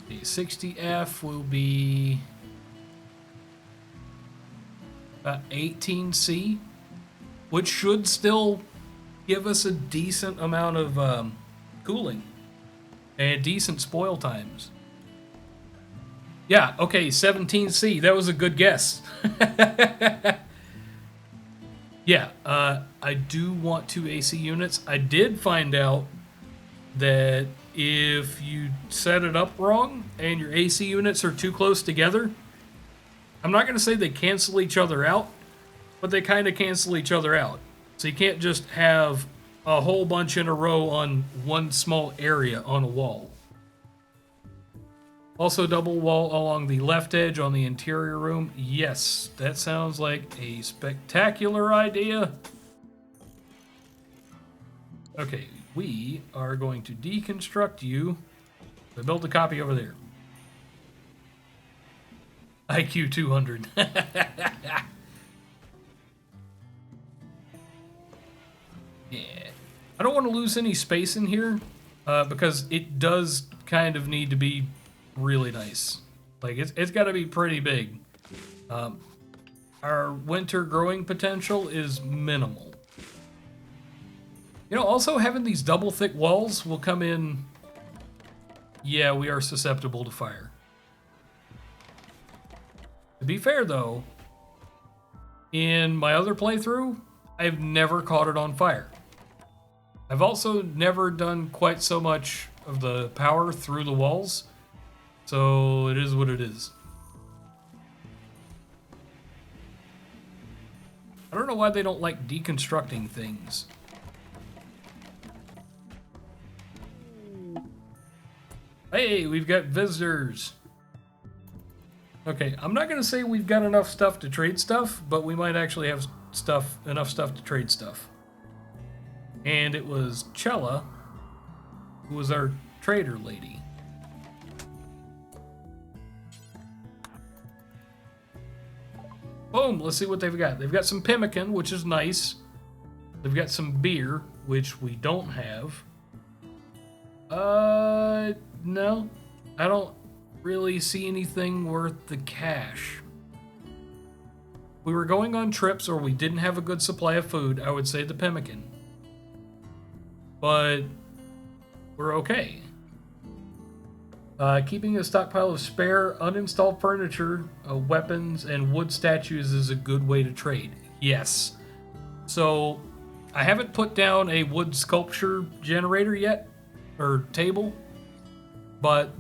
Speaker 1: The 60F will be about 18C, which should still give us a decent amount of cooling and decent spoil times. Yeah, okay, 17C. That was a good guess. Yeah, I do want 2 AC units. I did find out that if you set it up wrong and your AC units are too close together, I'm not going to say they cancel each other out, but they kind of cancel each other out. So you can't just have a whole bunch in a row on one small area on a wall. Also, double wall along the left edge on the interior room. Yes, that sounds like a spectacular idea. Okay, we are going to deconstruct you. I built a copy over there. IQ 200. Yeah. I don't want to lose any space in here because it does kind of need to be really nice. Like, it's got to be pretty big. Our winter growing potential is minimal. You know, also having these double thick walls will come in... Yeah, we are susceptible to fire. To be fair, though, in my other playthrough, I've never caught it on fire. I've also never done quite so much of the power through the walls, so it is what it is. I don't know why they don't like deconstructing things. Hey, we've got visitors. Okay, I'm not going to say we've got enough stuff to trade stuff, but we might actually have enough stuff to trade stuff. And it was Chella, who was our trader lady. Boom, let's see what they've got. They've got some pemmican, which is nice. They've got some beer, which we don't have. No. I don't really see anything worth the cash. We were going on trips or we didn't have a good supply of food, I would say the pemmican. But we're okay. Keeping a stockpile of spare, uninstalled furniture, weapons, and wood statues is a good way to trade. Yes. So, I haven't put down a wood sculpture generator yet, or table, but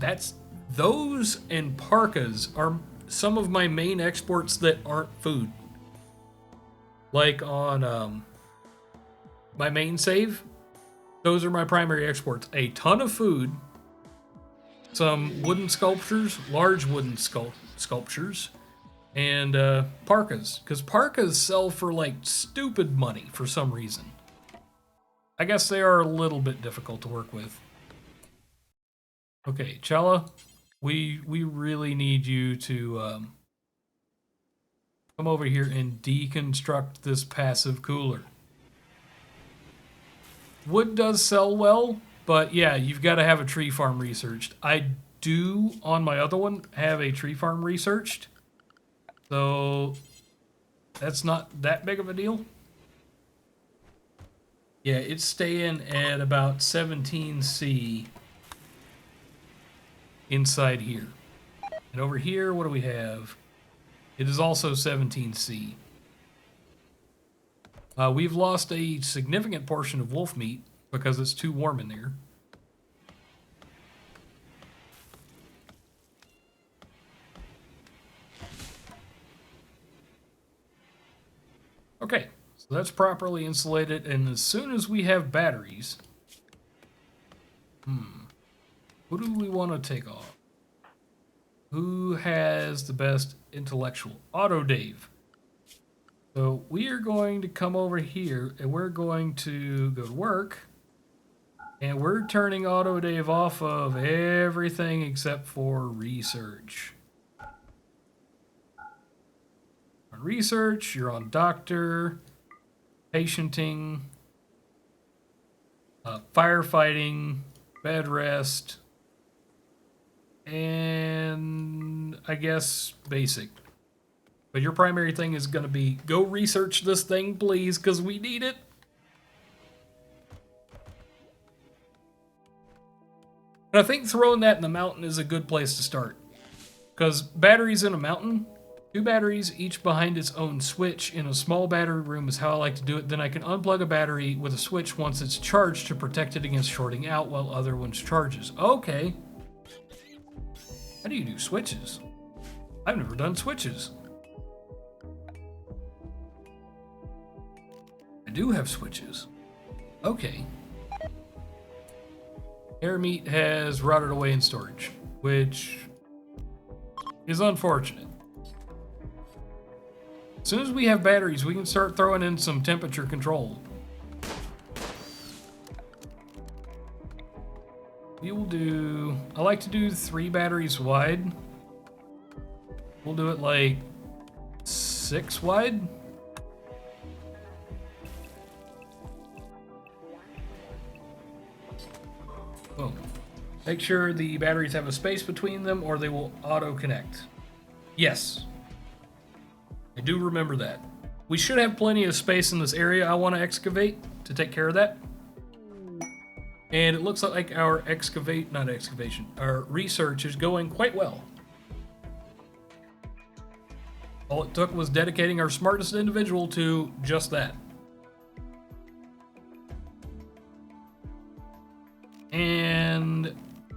Speaker 1: those and parkas are some of my main exports that aren't food. Like on my main save, those are my primary exports. A ton of food, some wooden sculptures, large wooden sculptures, and parkas. Because parkas sell for like stupid money for some reason. I guess they are a little bit difficult to work with. Okay, Chella, we really need you to come over here and deconstruct this passive cooler. Wood does sell well, but yeah, you've got to have a tree farm researched. I do, on my other one, have a tree farm researched. So, that's not that big of a deal. Yeah, it's staying at about 17C inside here. And over here, what do we have? It is also 17C. We've lost a significant portion of wolf meat because it's too warm in there. Okay, so that's properly insulated, and as soon as we have batteries... Who do we want to take off? Who has the best intellectual? Auto Dave. So we are going to come over here and we're going to go to work. And we're turning Auto Dave off of everything except for research. On research, you're on doctor, patienting, firefighting, bed rest, and I guess basic. But your primary thing is going to be go research this thing, please, because we need it. And I think throwing that in the mountain is a good place to start. Because batteries in a mountain, 2 batteries, each behind its own switch in a small battery room is how I like to do it. Then I can unplug a battery with a switch once it's charged to protect it against shorting out while other ones charges. Okay. How do you do switches? I've never done switches. I do have switches. Okay. Air meat has rotted away in storage, which is unfortunate. As soon as we have batteries, we can start throwing in some temperature control. We will do, I like to do 3 batteries wide. We'll do it like 6 wide. Boom. Make sure the batteries have a space between them or they will auto-connect. Yes. I do remember that. We should have plenty of space in this area I want to excavate to take care of that. And it looks like our our research is going quite well. All it took was dedicating our smartest individual to just that. And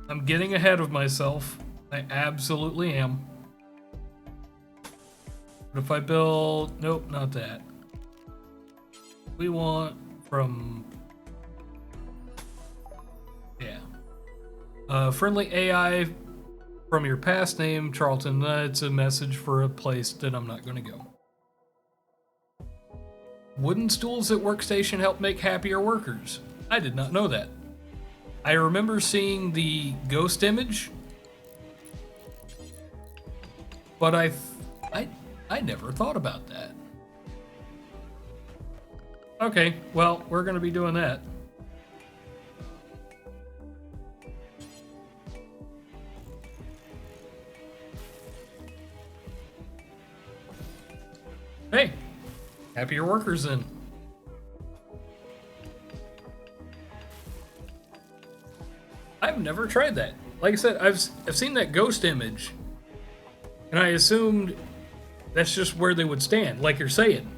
Speaker 1: I'm getting ahead of myself. I absolutely am. But if I build... Nope, not that. We want from... Yeah. Friendly AI from your past name, Charlton. That's a message for a place that I'm not going to go. Wooden stools at workstation help make happier workers. I did not know that. I remember seeing the ghost image, but I never thought about that. Okay, well, we're going to be doing that. Hey, happier workers then. I've never tried that. Like I said, I've seen that ghost image, and I assumed that's just where they would stand, like you're saying.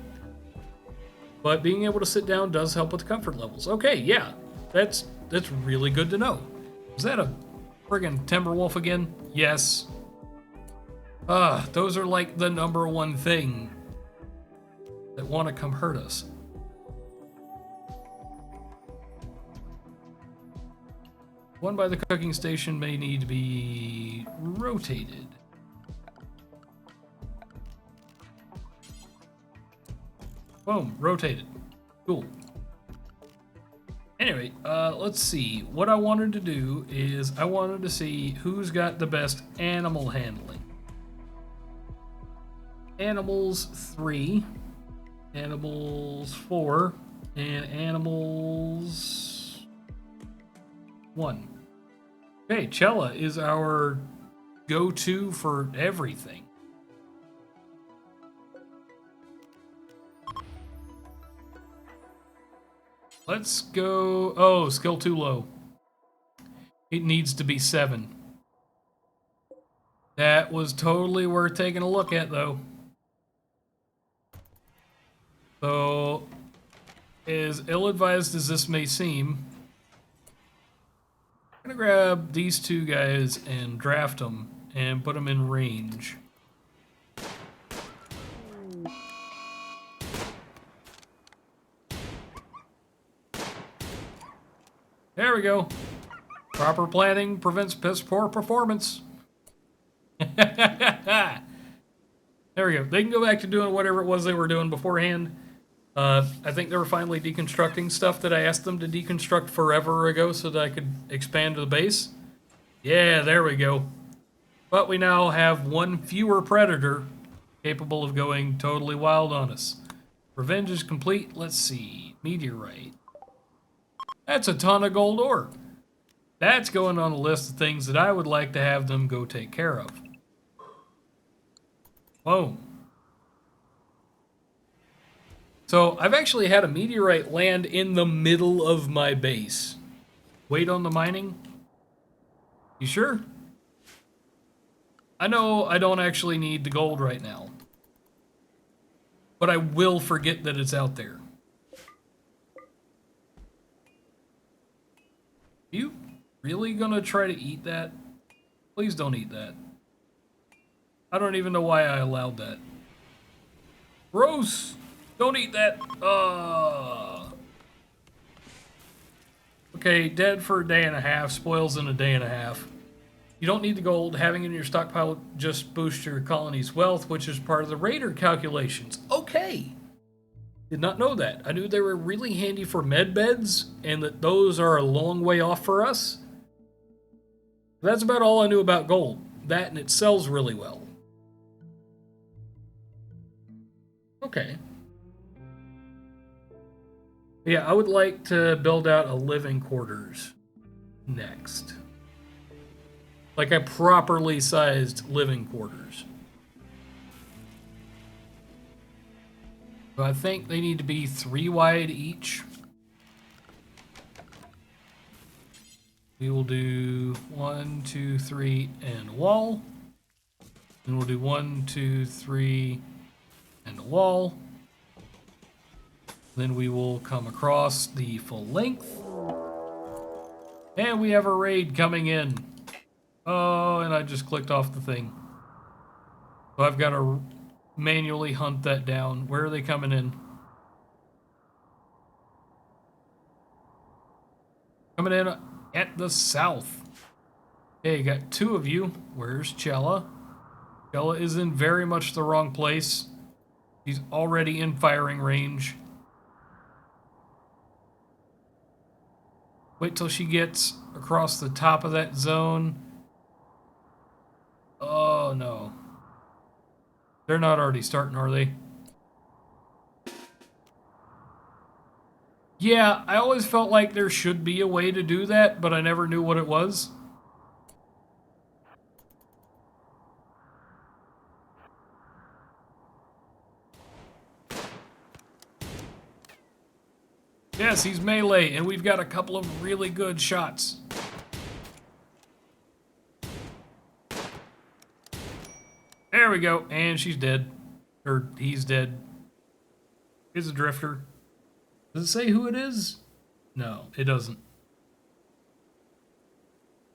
Speaker 1: But being able to sit down does help with comfort levels. Okay, yeah, that's really good to know. Is that a friggin' Timberwolf again? Yes. Those are like the #1 thing that want to come hurt us. One by the cooking station may need to be rotated. Boom, rotated. Cool. Anyway, let's see. What I wanted to do is I wanted to see who's got the best animal handling. Animals 3, animals 4, and animals 1. Okay, Chella is our go-to for everything. Let's go... Oh, skill too low. It needs to be 7. That was totally worth taking a look at, though. So, as ill-advised as this may seem, I'm gonna grab these 2 guys and draft them and put them in range. There we go. Proper planning prevents piss poor performance. There we go. They can go back to doing whatever it was they were doing beforehand. I think they were finally deconstructing stuff that I asked them to deconstruct forever ago so that I could expand the base. Yeah, there we go. But we now have one fewer predator capable of going totally wild on us. Revenge is complete. Let's see. Meteorite. That's a ton of gold ore. That's going on a list of things that I would like to have them go take care of. Whoa. So I've actually had a meteorite land in the middle of my base. Wait on the mining? You sure? I know I don't actually need the gold right now. But I will forget that it's out there. You really gonna try to eat that? Please don't eat that. I don't even know why I allowed that. Gross! Don't eat that! Okay, dead for a day and a half, spoils in a day and a half. You don't need the gold. Having it in your stockpile just boosts your colony's wealth, which is part of the raider calculations. Okay! Did not know that. I knew they were really handy for med beds, and that those are a long way off for us. That's about all I knew about gold. That and it sells really well. Okay. Yeah, I would like to build out a living quarters next. Like a properly sized living quarters. So I think they need to be 3 wide each. We will do 1, 2, 3, and a wall. Then we'll do 1, 2, 3, and a wall. Then we will come across the full length. And we have a raid coming in. Oh, and I just clicked off the thing. So I've got to manually hunt that down. Where are they coming in? Coming in at the south. Okay, you got 2 of you. Where's Chella? Chella is in very much the wrong place. She's already in firing range. Wait till she gets across the top of that zone. Oh, no. They're not already starting, are they? Yeah, I always felt like there should be a way to do that, but I never knew what it was. Yes, he's melee, and we've got a couple of really good shots. There we go, and she's dead. Or he's dead. He's a drifter. Does it say who it is? No, it doesn't.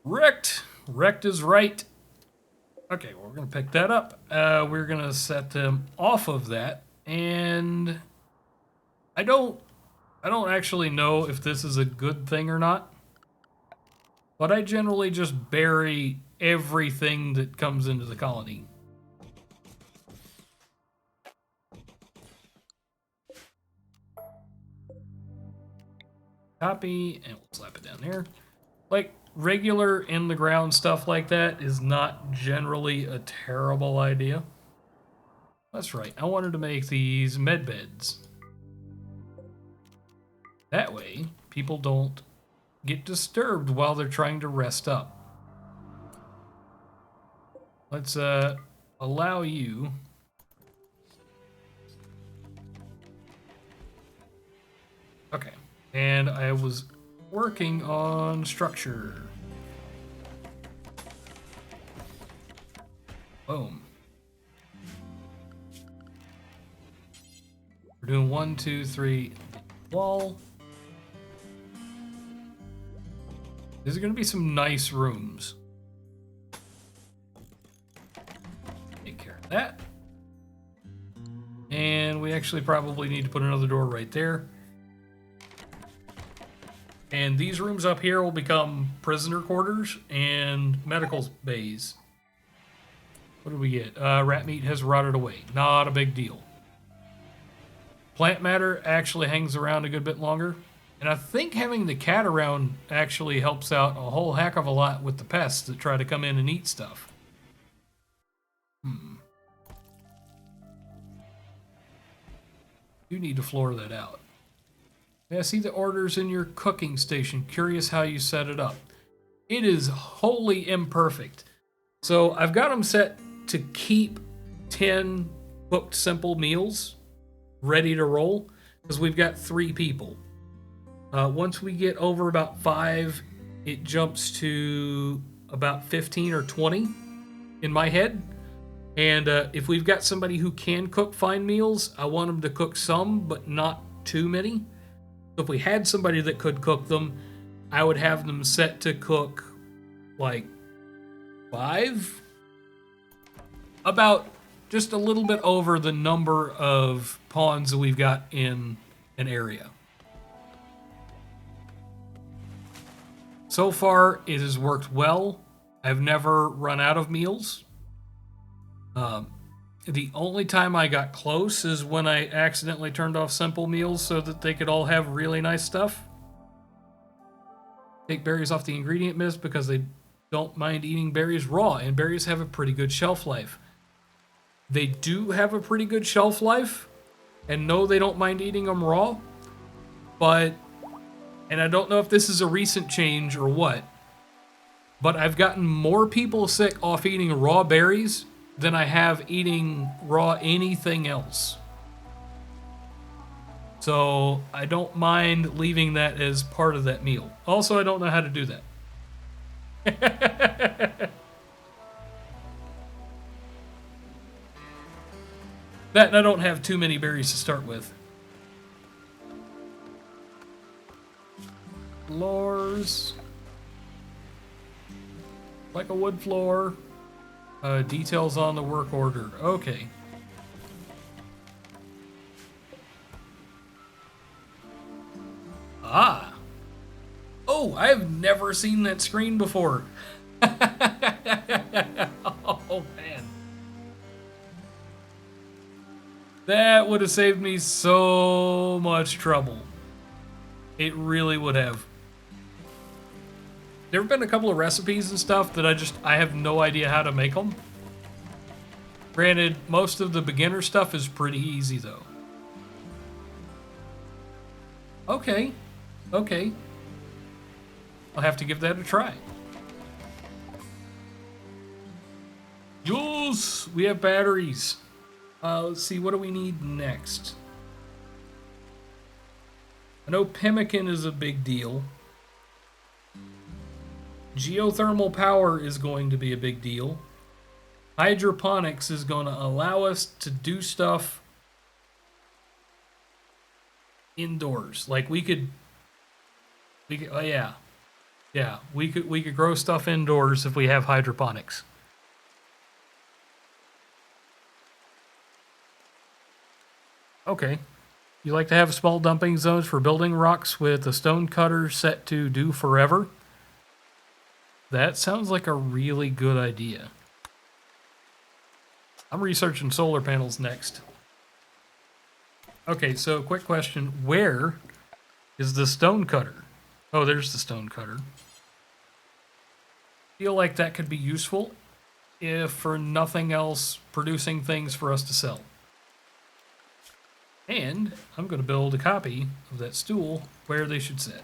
Speaker 1: Wrecked. Wrecked is right. Okay, well, we're going to pick that up. We're going to set them off of that. And I don't actually know if this is a good thing or not. But I generally just bury everything that comes into the colony. Copy, and we'll slap it down there. Like, regular in-the-ground stuff like that is not generally a terrible idea. That's right, I wanted to make these med beds. That way, people don't get disturbed while they're trying to rest up. Let's allow you. Okay, and I was working on structure. Boom. We're doing 1, 2, 3 wall. These are going to be some nice rooms. Take care of that. And we actually probably need to put another door right there. And these rooms up here will become prisoner quarters and medical bays. What did we get? Rat meat has rotted away. Not a big deal. Plant matter actually hangs around a good bit longer. And I think having the cat around actually helps out a whole heck of a lot with the pests that try to come in and eat stuff. You need to floor that out. Yeah, I see the orders in your cooking station. Curious how you set it up. It is wholly imperfect. So I've got them set to keep 10 cooked simple meals ready to roll because we've got 3 people. Once we get over about 5, it jumps to about 15 or 20 in my head. And if we've got somebody who can cook fine meals, I want them to cook some, but not too many. So if we had somebody that could cook them, I would have them set to cook like 5. About just a little bit over the number of pawns that we've got in an area. So far, it has worked well. I've never run out of meals. The only time I got close is when I accidentally turned off simple meals so that they could all have really nice stuff. Take berries off the ingredient list because they don't mind eating berries raw, and berries have a pretty good shelf life. They do have a pretty good shelf life, and no, they don't mind eating them raw, but, and I don't know if this is a recent change or what, but I've gotten more people sick off eating raw berries than I have eating raw anything else. So I don't mind leaving that as part of that meal. Also, I don't know how to do that. That and I don't have too many berries to start with. Floors. Like a wood floor. Details on the work order. Okay. Ah. Oh, I have never seen that screen before. Oh, man. That would have saved me so much trouble. It really would have. There have been a couple of recipes and stuff that I have no idea how to make them. Granted, most of the beginner stuff is pretty easy, though. Okay. Okay. I'll have to give that a try. Jules! We have batteries. Let's see, what do we need next? I know pemmican is a big deal. Geothermal power is going to be a big deal. Hydroponics is going to allow us to do stuff indoors. Like we could oh yeah. Yeah, we could grow stuff indoors if we have hydroponics. Okay. You like to have small dumping zones for building rocks with a stone cutter set to do forever? That sounds like a really good idea. I'm researching solar panels next. Okay, so quick question. Where is the stone cutter? Oh, there's the stone cutter. Feel like that could be useful if for nothing else producing things for us to sell. And I'm going to build a copy of that stool where they should sit.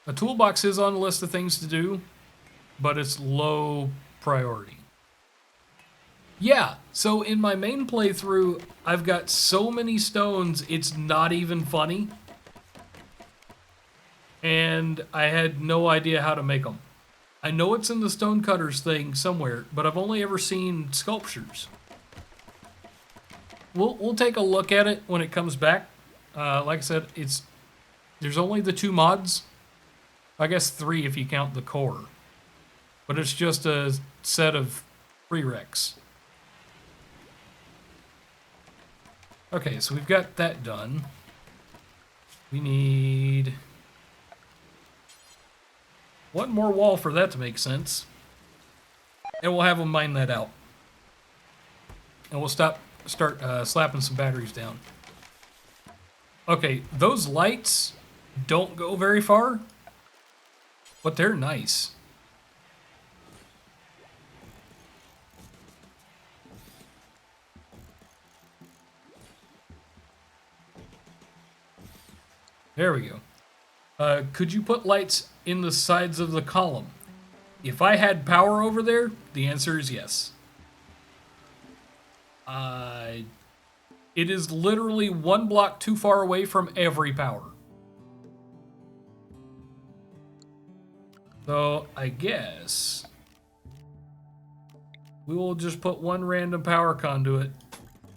Speaker 1: A toolbox is on the list of things to do, but it's low priority. Yeah, so in my main playthrough, I've got so many stones, it's not even funny. And I had no idea how to make them. I know it's in the stone cutters thing somewhere, but I've only ever seen sculptures. We'll take a look at it when it comes back. Like I said, there's only the 2 mods. I guess 3 if you count the core. But it's just a set of prereqs. Okay, so we've got that done. We need 1 more wall for that to make sense. And we'll have them mine that out. And we'll start slapping some batteries down. Okay, those lights don't go very far, but they're nice. There we go. Could you put lights in the sides of the column? If I had power over there, the answer is yes. It is literally one block too far away from every power. So I guess we will just put one random power conduit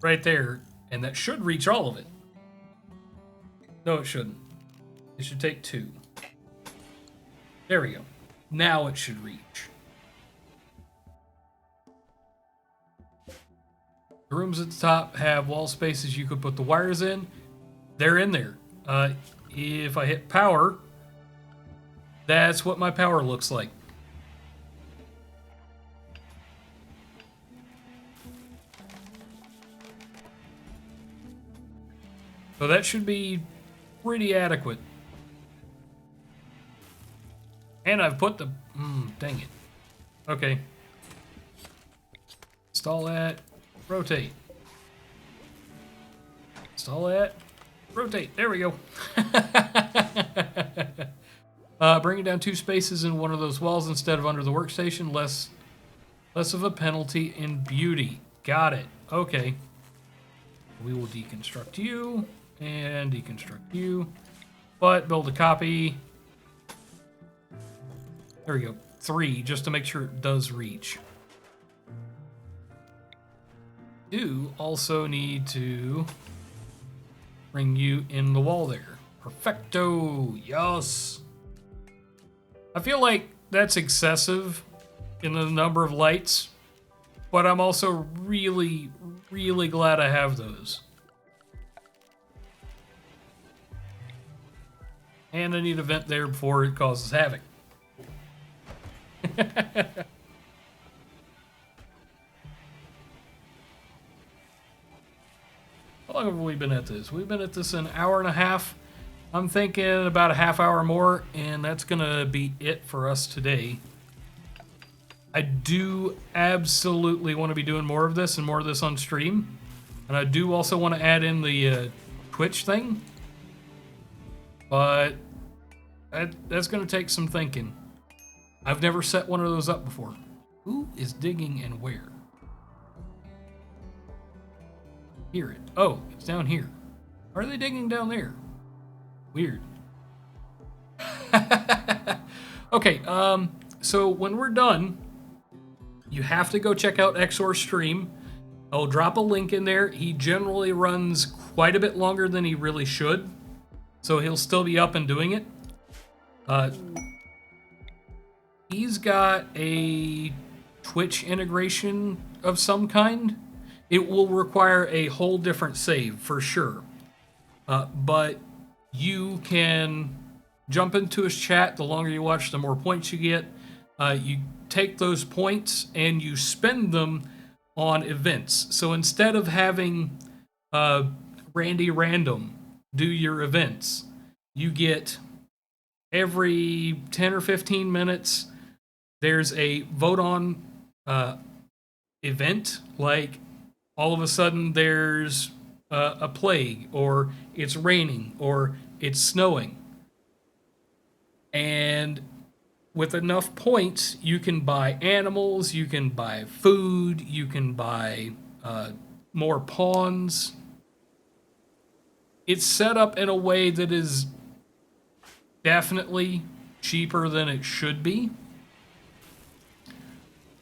Speaker 1: right there, and that should reach all of it. No, it shouldn't. It should take two. There we go. Now it should reach. The rooms at the top have wall spaces you could put the wires in. They're in there. If I hit power, that's what my power looks like. So that should be pretty adequate. And I've put the... dang it. Okay. Install that. Rotate. Install that. Rotate. There we go. Bringing down two spaces in one of those walls instead of under the workstation. Less of a penalty in beauty. Got it. Okay. We will deconstruct you and deconstruct you. But build a copy. There we go. 3, just to make sure it does reach. Do also need to bring you in the wall there. Perfecto. Yes. I feel like that's excessive in the number of lights, but I'm also really, really glad I have those. And I need a vent there before it causes havoc. How long have we been at this? We've been at this an hour and a half. I'm thinking about a half hour more, and that's gonna be it for us today. I do absolutely want to be doing more of this and more of this on stream. And I do also want to add in the Twitch thing. But that's gonna take some thinking. I've never set one of those up before. Who is digging and where? Hear it. Oh, it's down here. Why are they digging down there? Weird. Okay, so when we're done, you have to go check out Exor's stream. I'll drop a link in there. He generally runs quite a bit longer than he really should, so he'll still be up and doing it. He's got a Twitch integration of some kind. It will require a whole different save for sure. But you can jump into his chat. The longer you watch, the more points you get. You take those points and you spend them on events. So instead of having Randy Random do your events, you get every 10 or 15 minutes, there's a vote on event, like all of a sudden there's a plague, or it's raining, or it's snowing. And with enough points, you can buy animals, you can buy food, you can buy more pawns. It's set up in a way that is definitely cheaper than it should be.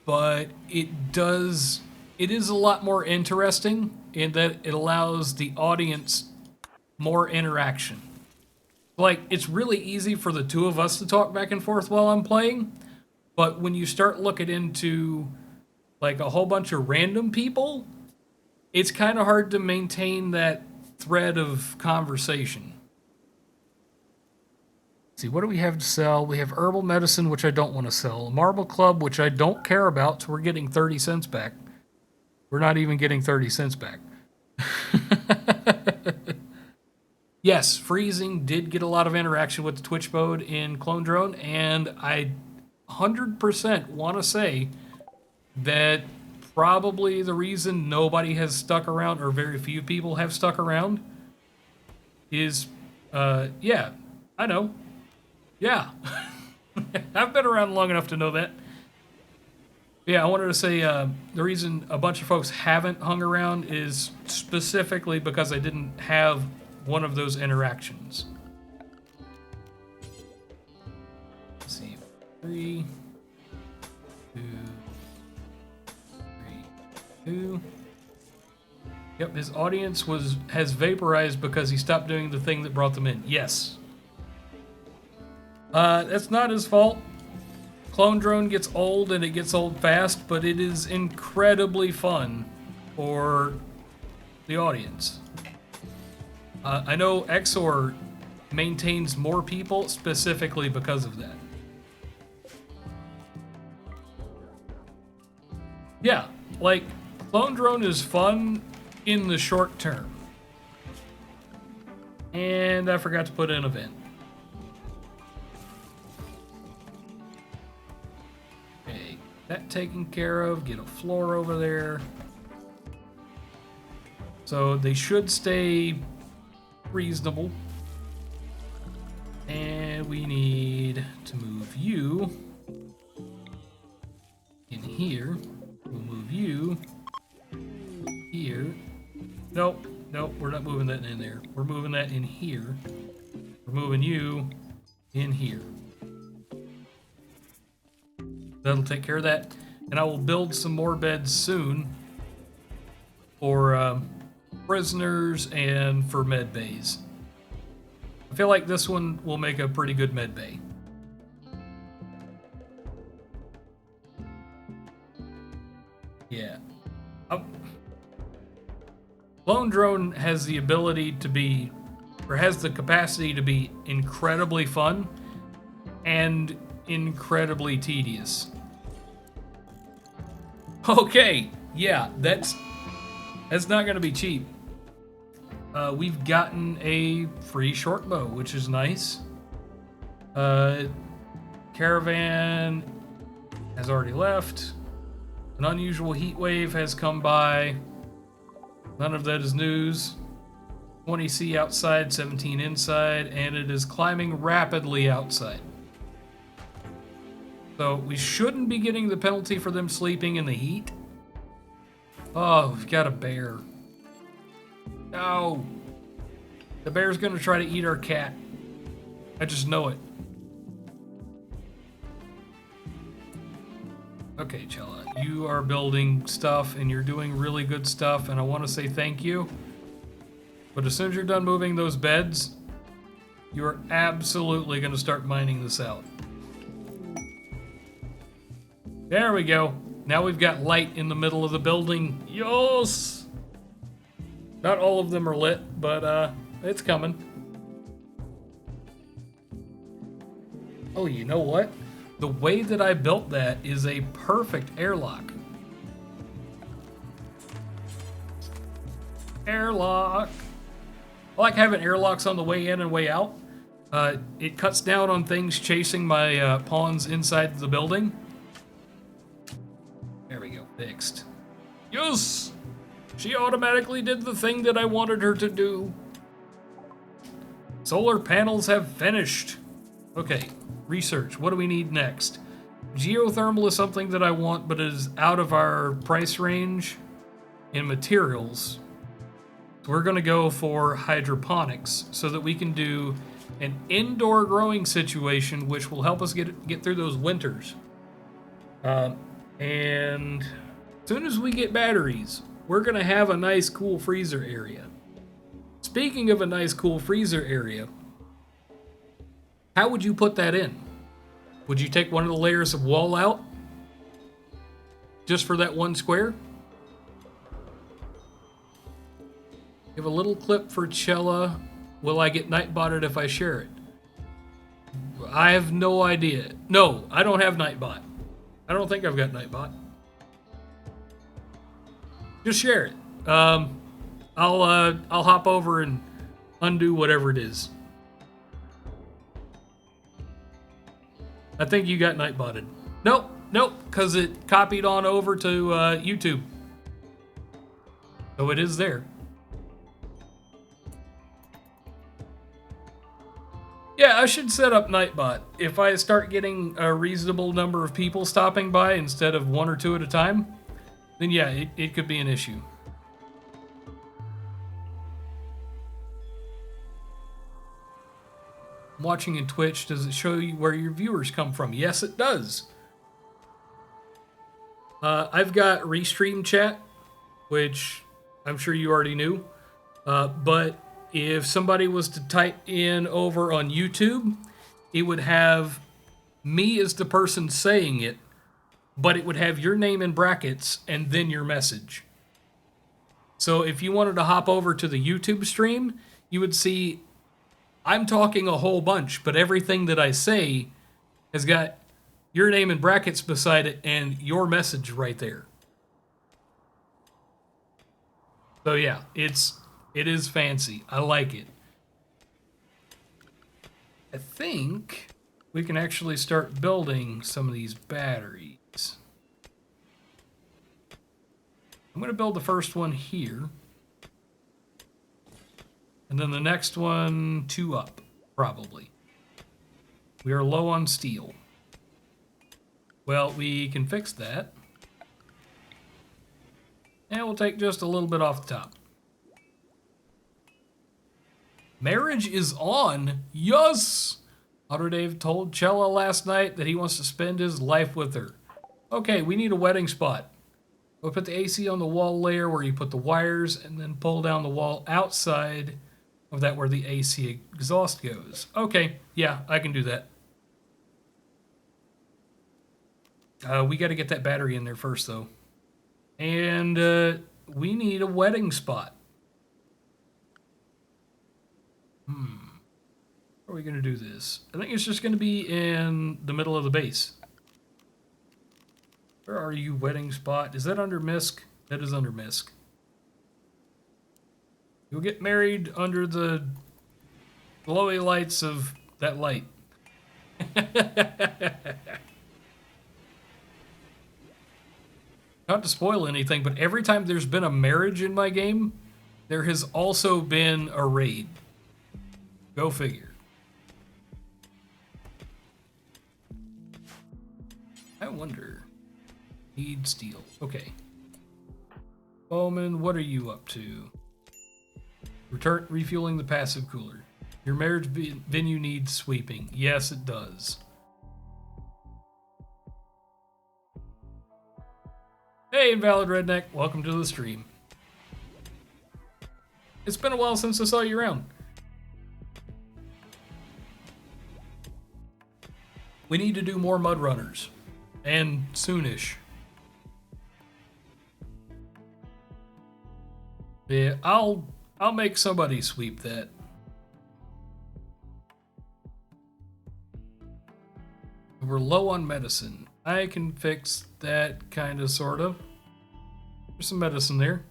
Speaker 1: But it is a lot more interesting in that it allows the audience more interaction. Like, it's really easy for the two of us to talk back and forth while I'm playing, but when you start looking into like a whole bunch of random people, it's kind of hard to maintain that thread of conversation. see, what do we have to sell? We have herbal medicine, which I don't want to sell. A marble club, which I don't care about, so we're getting 30 cents back. We're not even getting 30 cents back. Yes, freezing did get a lot of interaction with the Twitch mode in Clone Drone, and I 100% want to say that probably the reason nobody has stuck around, or very few people have stuck around, is, yeah, I know. Yeah. I've been around long enough to know that. Yeah, I wanted to say the reason a bunch of folks haven't hung around is specifically because I didn't have one of those interactions. Let's see. 3, 2, 3, 2. Yep, his audience has vaporized because he stopped doing the thing that brought them in. Yes. That's not his fault. Clone Drone gets old and it gets old fast, but it is incredibly fun for the audience. I know Exor maintains more people specifically because of that. Yeah, like, Clone Drone is fun in the short term. And I forgot to put in an event. Okay, that taken care of. Get a floor over there. So they should stay reasonable. And we need to move you in here. We'll move you here. Nope, nope, we're not moving that in there. We're moving that in here. We're moving you in here. That'll take care of that. And I will build some more beds soon for prisoners and for med bays. I feel like this one will make a pretty good med bay. Yeah. Clone Drone has the ability to be, or has the capacity to be incredibly fun and incredibly tedious. Okay, yeah, that's not going to be cheap. We've gotten a free short bow, which is nice. Caravan has already left. An unusual heat wave has come by. None of that is news. 20C outside, 17 inside, and it is climbing rapidly outside. So we shouldn't be getting the penalty for them sleeping in the heat. Oh, we've got a bear. No. The bear's gonna try to eat our cat. I just know it. Okay, Chella, you are building stuff and you're doing really good stuff, and I want to say thank you. But as soon as you're done moving those beds, you are absolutely going to start mining this out. There we go. Now we've got light in the middle of the building. Yes! Not all of them are lit, but it's coming. Oh, you know what? The way that I built that is a perfect airlock. Airlock. I like having airlocks on the way in and way out. It cuts down on things chasing my pawns inside the building. There we go, fixed. Yes! She automatically did the thing that I wanted her to do. Solar panels have finished. Okay, research. What do we need next? Geothermal is something that I want, but it is out of our price range in materials. So we're going to go for hydroponics so that we can do an indoor growing situation, which will help us get through those winters. And as soon as we get batteries, we're going to have a nice cool freezer area. Speaking of a nice cool freezer area, how would you put that in? Would you take one of the layers of wall out just for that one square? Give a little clip for Chella. Will I get nightbotted if I share it? I have no idea. No, I don't have Nightbot. I don't think I've got Nightbot. Just share it. I'll hop over and undo whatever it is. I think you got Nightbotted. Nope, because it copied on over to YouTube. So it is there. Yeah, I should set up Nightbot. If I start getting a reasonable number of people stopping by instead of 1 or 2 at a time, then yeah, it could be an issue. I'm watching in Twitch, does it show you where your viewers come from? Yes, it does. I've got Restream Chat, which I'm sure you already knew, but if somebody was to type in over on YouTube, it would have me as the person saying it, but it would have your name in brackets and then your message. So if you wanted to hop over to the YouTube stream, you would see I'm talking a whole bunch, but everything that I say has got your name in brackets beside it and your message right there. So yeah, it is fancy. I like it. I think we can actually start building some of these batteries. I'm going to build the first one here. And then the next one 2 up, probably. We are low on steel. Well, we can fix that. And we'll take just a little bit off the top. Marriage is on. Yes! Otter Dave told Chella last night that he wants to spend his life with her. Okay, we need a wedding spot. We'll put the AC on the wall layer where you put the wires and then pull down the wall outside of that where the AC exhaust goes. Okay, yeah, I can do that. We got to get that battery in there first, though. And we need a wedding spot. How are we going to do this? I think it's just going to be in the middle of the base. Where are you, wedding spot? Is that under MISC? That is under MISC. You'll get married under the glowy lights of that light. Not to spoil anything, but every time there's been a marriage in my game, there has also been a raid. Go figure. I wonder. Need steel. Okay. Bowman, what are you up to? Refueling the passive cooler. Your marriage venue needs sweeping. Yes, it does. Hey, Invalid Redneck. Welcome to the stream. It's been a while since I saw you around. We need to do more mud runners. And soonish. Yeah, I'll make somebody sweep that. We're low on medicine. I can fix that kind of, sort of. There's some medicine there.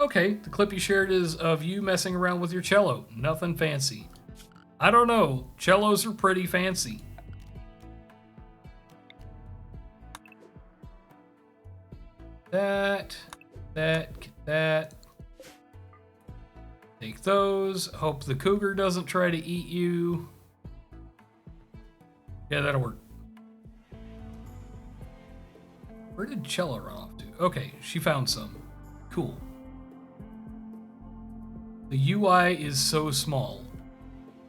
Speaker 1: Okay, the clip you shared is of you messing around with your cello. Nothing fancy. I don't know. Cellos are pretty fancy. That. Take those. Hope the cougar doesn't try to eat you. Yeah, that'll work. Where did Chella run off to? Okay, she found some. Cool. The UI is so small.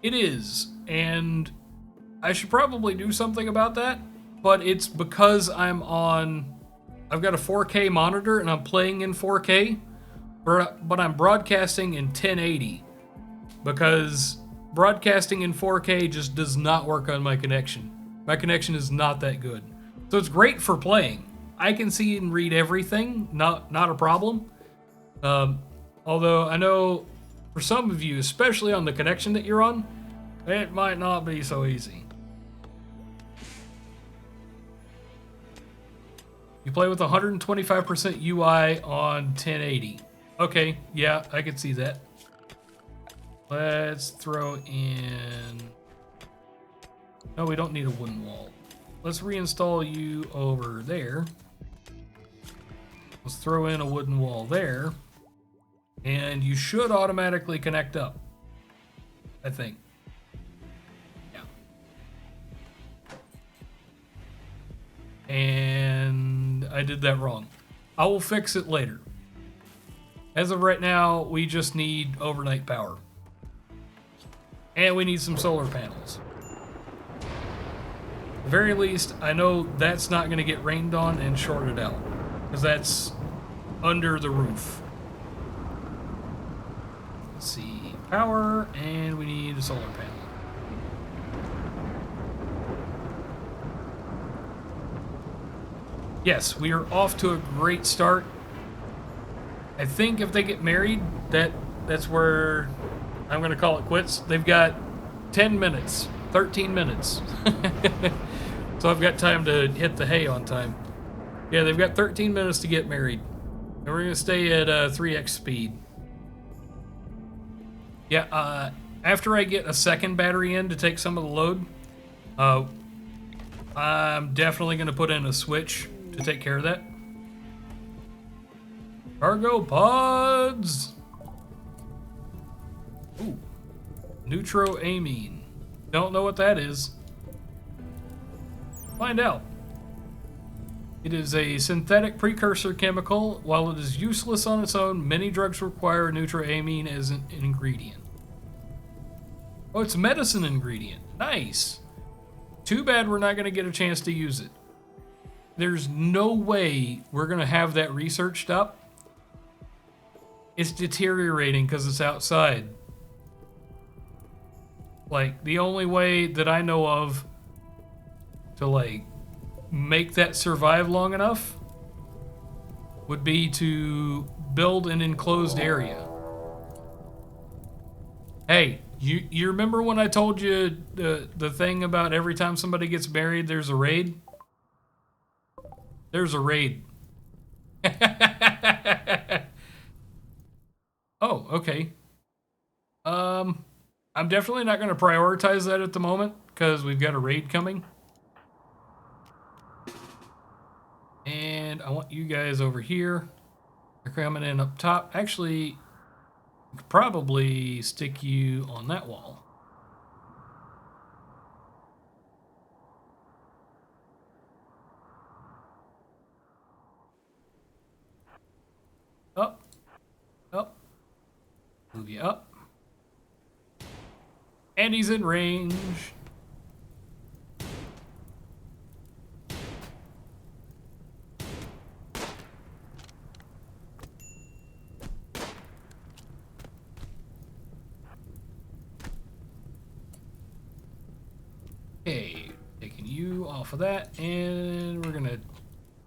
Speaker 1: It is, and I should probably do something about that, but it's because I've got a 4K monitor and I'm playing in 4K, but I'm broadcasting in 1080 because broadcasting in 4K just does not work on my connection. My connection is not that good. So it's great for playing. I can see and read everything, not a problem. Although I know for some of you, especially on the connection that you're on, It might not be so easy. You play with 125% UI on 1080. Okay, yeah, I can see that. Let's throw in... No, we don't need a wooden wall. Let's reinstall you over there. Let's throw in a wooden wall there. And you should automatically connect up, I think. Yeah. And I did that wrong. I will fix it later. As of right now, we just need overnight power. And we need some solar panels. At the very least, I know that's not going to get rained on and shorted out. Because that's under the roof. Let's see. Power, and we need a solar panel. Yes, we are off to a great start. I think if they get married, that's where I'm going to call it quits. They've got 10 minutes, 13 minutes. So I've got time to hit the hay on time. Yeah, they've got 13 minutes to get married. And we're going to stay at 3x speed. Yeah, after I get a second battery in to take some of the load, I'm definitely going to put in a switch to take care of that. Cargo pods! Ooh. Neutroamine. Don't know what that is. Find out. It is a synthetic precursor chemical. While it is useless on its own, many drugs require neutroamine as an ingredient. Oh, it's a medicine ingredient. Nice. Too bad we're not going to get a chance to use it. There's no way we're going to have that researched up. It's deteriorating because it's outside. Like, the only way that I know of to, like, make that survive long enough would be to build an enclosed area. Hey, you remember when I told you the thing about every time somebody gets married, there's a raid? There's a raid. Oh, okay. I'm definitely not going to prioritize that at the moment because we've got a raid coming. And I want you guys over here. They're coming in up top. Actually, I could probably stick you on that wall. Up. Up. Move you up. And he's in range. Okay, taking you off of that, and we're gonna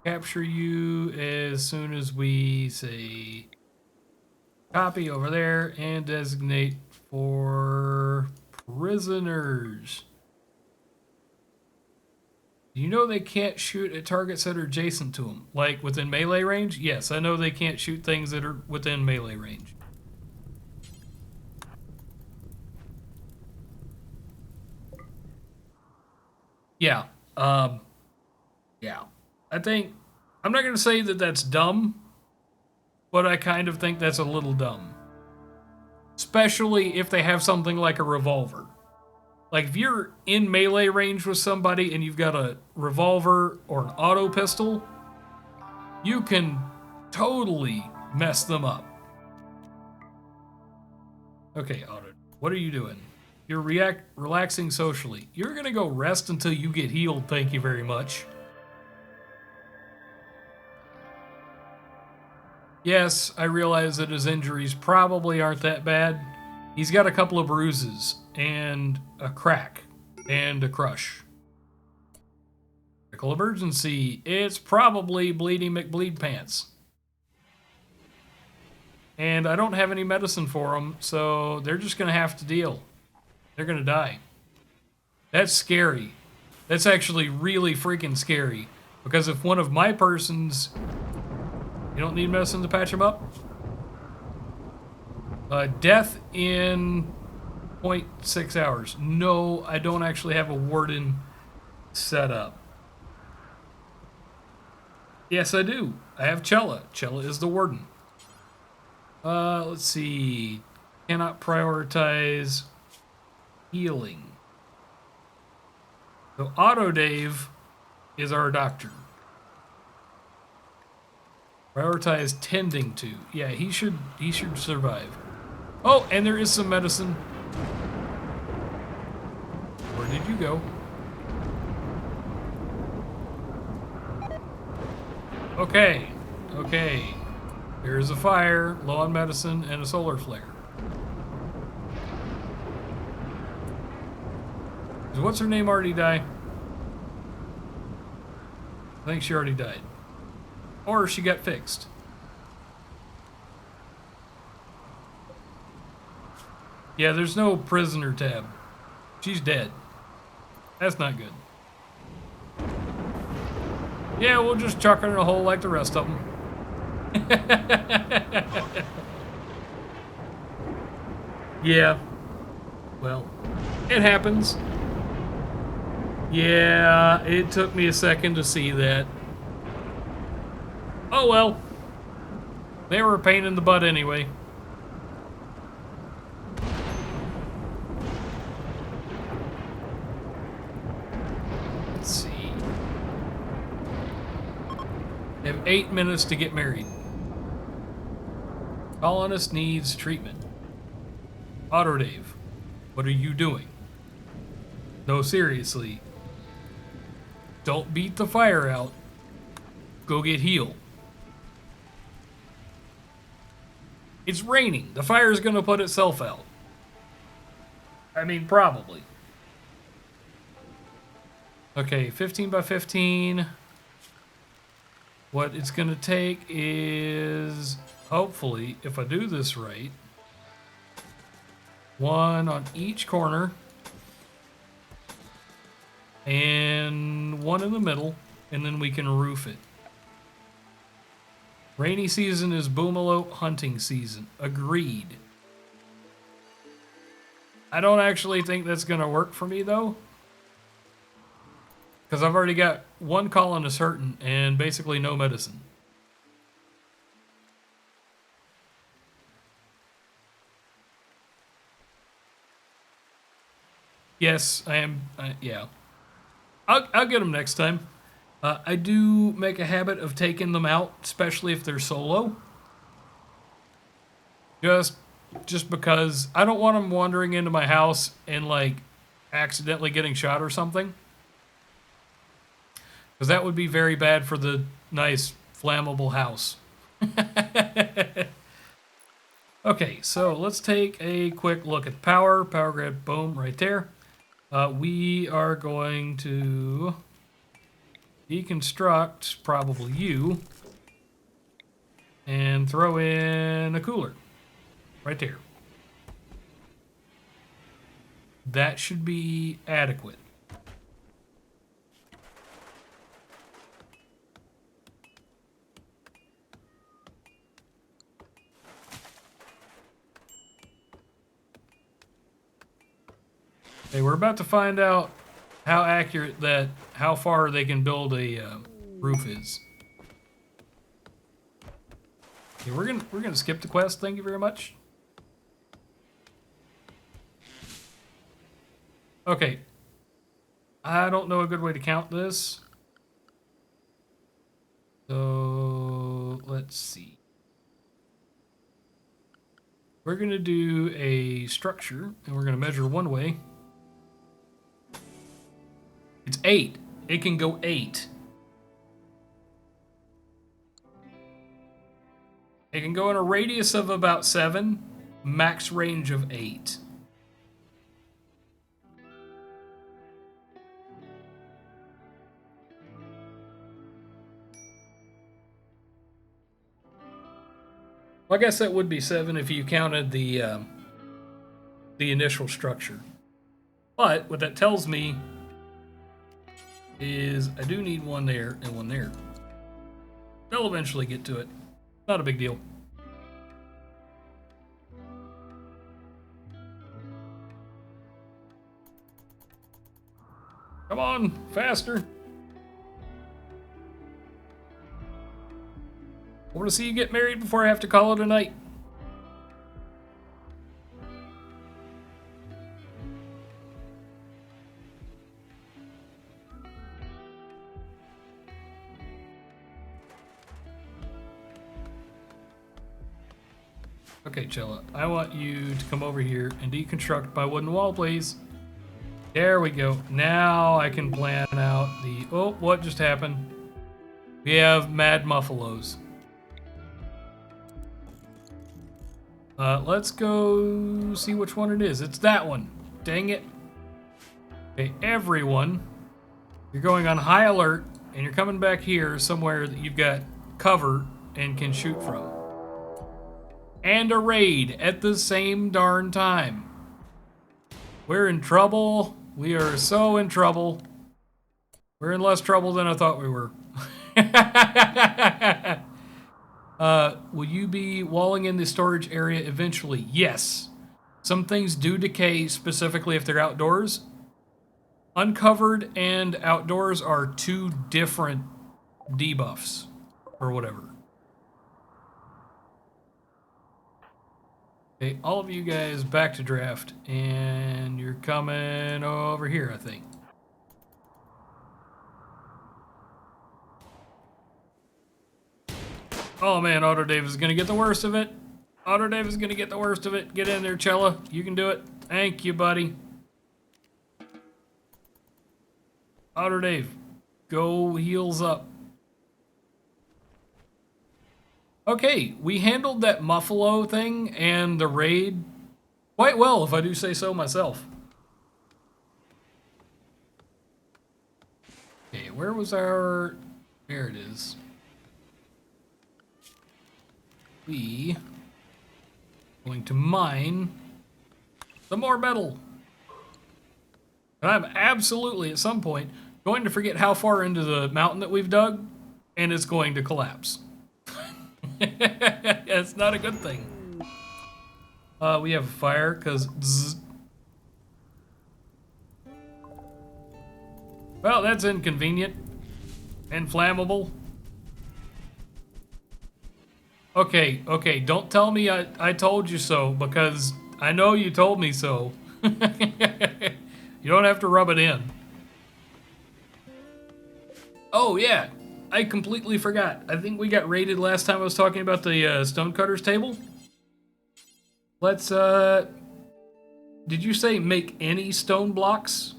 Speaker 1: capture you as soon as we say copy over there and designate for prisoners. You know they can't shoot at targets that are adjacent to them, like within melee range? Yes, I know they can't shoot things that are within melee range. Yeah, yeah. I think, I'm not going to say that that's dumb, but I kind of think that's a little dumb. Especially if they have something like a revolver. Like, if you're in melee range with somebody and you've got a revolver or an auto pistol, you can totally mess them up. Okay, Auto, what are you doing? You're relaxing socially. You're gonna go rest until you get healed, thank you very much. Yes, I realize that his injuries probably aren't that bad. He's got a couple of bruises, and a crack, and a crush. Medical emergency. It's probably Bleeding McBleed Pants. And I don't have any medicine for him, so they're just gonna have to deal. They're gonna die. That's scary. That's actually really freaking scary. Because if one of my persons... You don't need medicine to patch them up? Death in 0.6 hours. No, I don't actually have a warden set up. Yes, I do. I have Chella. Chella is the warden. Let's see. Cannot prioritize healing. So Auto Dave is our doctor. Prioritize tending to. Yeah, he should survive. Oh, and there is some medicine. Where did you go? Okay. Okay. There's a fire, low on medicine, and a solar flare. Did what's her name already die? I think she already died. Or she got fixed. Yeah, there's no prisoner tab. She's dead. That's not good. Yeah, we'll just chuck her in a hole like the rest of them. Yeah. Well, it happens. Yeah, it took me a second to see that. Oh well. They were a pain in the butt anyway. Let's see. They have 8 minutes to get married. Colonist needs treatment. Auto Dave, what are you doing? No, seriously. Don't beat the fire out. Go get healed. It's raining. The fire's gonna put itself out. I mean, probably. Okay, 15 by 15. What it's gonna take is, hopefully, if I do this right, one on each corner and one in the middle, and then we can roof it. Rainy season is boomalope hunting season. Agreed. I don't actually think that's gonna work for me though, because I've already got one colonist hurting and basically no medicine. Yes, I am. Yeah, I'll get them next time. I do make a habit of taking them out, especially if they're solo. Just because I don't want them wandering into my house and like accidentally getting shot or something. Because that would be very bad for the nice flammable house. Okay, so let's take a quick look at power. Power grid, boom, right there. We are going to deconstruct probably you and throw in a cooler right there. That should be adequate. Okay, we're about to find out how accurate how far they can build a roof is. Okay, we're gonna skip the quest. Thank you very much. Okay, I don't know a good way to count this, so let's see. We're gonna do a structure, and we're gonna measure one way. It's 8. It can go 8. It can go in a radius of about 7, max range of 8. Well, I guess that would be 7 if you counted the initial structure. But what that tells me is I do need one there and one there. They'll eventually get to it. Not a big deal. Come on, faster. I want to see you get married before I have to call it a night. Okay, Chilla, I want you to come over here and deconstruct my wooden wall, please. There we go. Now I can plan out the... Oh, what just happened? We have mad muffalos. Let's go see which one it is. It's that one. Dang it. Okay, everyone, you're going on high alert, and you're coming back here somewhere that you've got cover and can shoot from. And a raid at the same darn time. We're in trouble. We are so in trouble. We're in less trouble than I thought we were. Will you be walling in the storage area eventually? Yes. Some things do decay, specifically if they're outdoors. Uncovered and outdoors are two different debuffs, or whatever. Okay, all of you guys back to draft, and you're coming over here, I think. Oh man, Auto Dave is gonna get the worst of it. Auto Dave is gonna get the worst of it. Get in there, Chella. You can do it. Thank you, buddy. Auto Dave, go heals up. Okay, we handled that Muffalo thing and the raid quite well, if I do say so myself. Okay, where was our... There it is. We are going to mine some more metal. And I'm absolutely, at some point, going to forget how far into the mountain that we've dug, and it's going to collapse. It's not a good thing. We have a fire, because... Well, that's inconvenient. And flammable. Okay, okay, don't tell me I told you so, because I know you told me so. You don't have to rub it in. Oh, yeah. I completely forgot. I think we got raided last time I was talking about the stonecutters table. Let's, did you say make any stone blocks?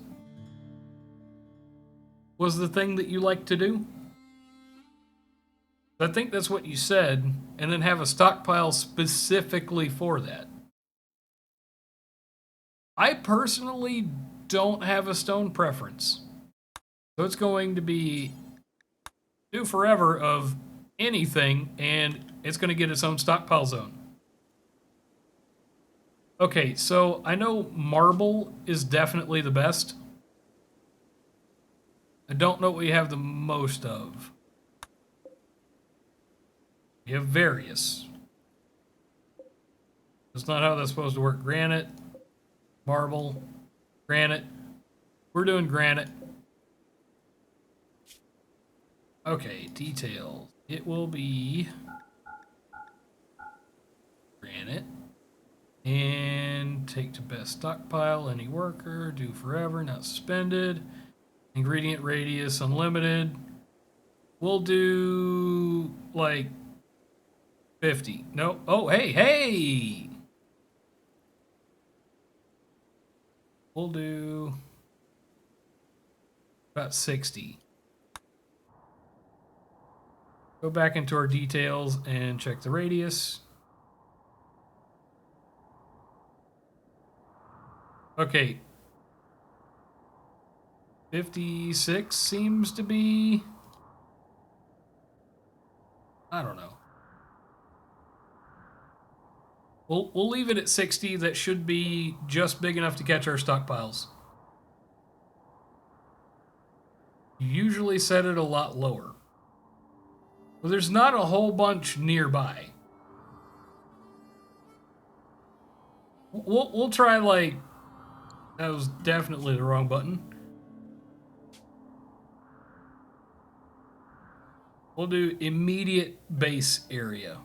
Speaker 1: Was the thing that you like to do? I think that's what you said, and then have a stockpile specifically for that. I personally don't have a stone preference. So it's going to be do forever of anything, and it's going to get its own stockpile zone. Okay, so I know marble is definitely the best. I don't know what we have the most of. We have various. That's not how that's supposed to work. Granite, marble, granite. We're doing granite. Okay, details. It will be granite. And take to best stockpile, any worker, do forever, not suspended. Ingredient radius, unlimited. We'll do like 50. No. Oh, hey! We'll do about 60. Go back into our details and check the radius. Okay. 56 seems to be... I don't know. We'll leave it at 60. That should be just big enough to catch our stockpiles. you usually set it a lot lower. Well, there's not a whole bunch nearby. We'll try, like, that was definitely the wrong button. We'll do immediate base area.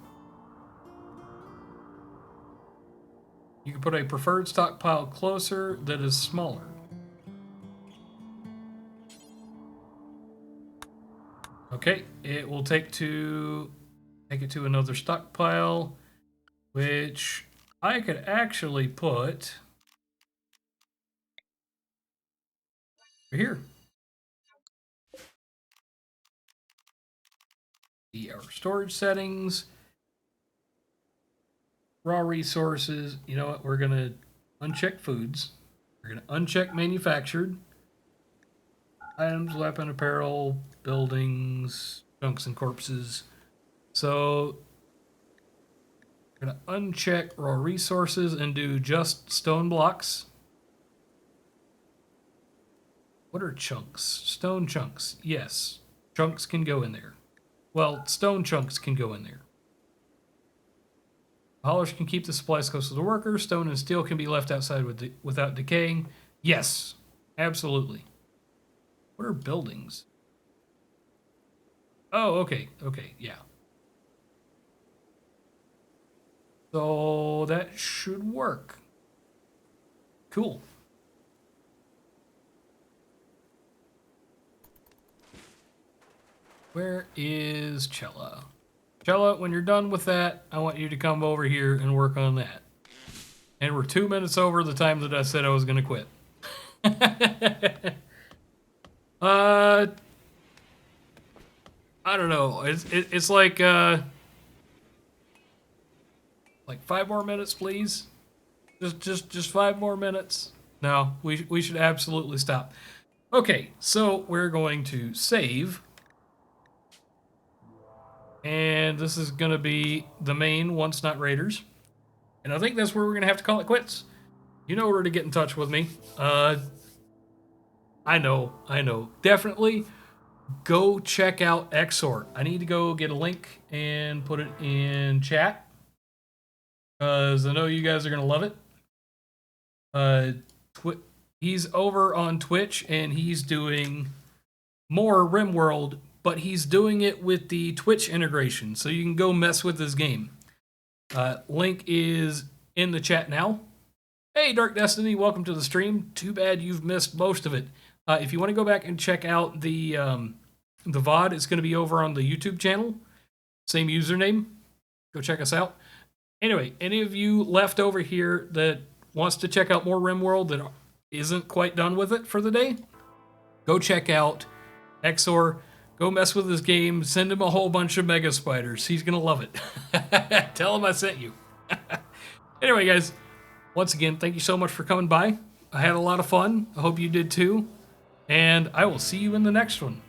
Speaker 1: You can put a preferred stockpile closer that is smaller. Okay, it will take it to another stockpile, which I could actually put over here. See our storage settings, raw resources. You know what? We're gonna uncheck foods. We're gonna uncheck manufactured items, weapon, apparel, buildings, junks, and corpses. So we're gonna uncheck raw resources and do just stone blocks. What are chunks? Stone chunks. Yes, chunks can go in there. Well, stone chunks can go in there. Haulers can keep the supplies close to the workers. Stone and steel can be left outside without decaying. Yes, absolutely. What are buildings? Oh, okay, yeah. So that should work. Cool. Where is Chella? Chella, when you're done with that, I want you to come over here and work on that. And we're 2 minutes over the time that I said I was going to quit. I don't know. It's like 5 more minutes, please. Just 5 more minutes. No, we should absolutely stop. Okay, so we're going to save. And this is going to be the main wonsnot Raiders. And I think that's where we're going to have to call it quits. You know where to get in touch with me. I know. Definitely go check out Xort. I need to go get a link and put it in chat. Because I know you guys are going to love it. He's over on Twitch and he's doing more Rimworld, but he's doing it with the Twitch integration, so you can go mess with his game. Link is in the chat now. Hey, Dark Destiny, welcome to the stream. Too bad you've missed most of it. If you want to go back and check out the VOD, it's going to be over on the YouTube channel. Same username. Go check us out. Anyway, any of you left over here that wants to check out more Rimworld that isn't quite done with it for the day, go check out Exor. Go mess with his game. Send him a whole bunch of mega spiders. He's going to love it. Tell him I sent you. Anyway, guys, once again, thank you so much for coming by. I had a lot of fun. I hope you did too. And I will see you in the next one.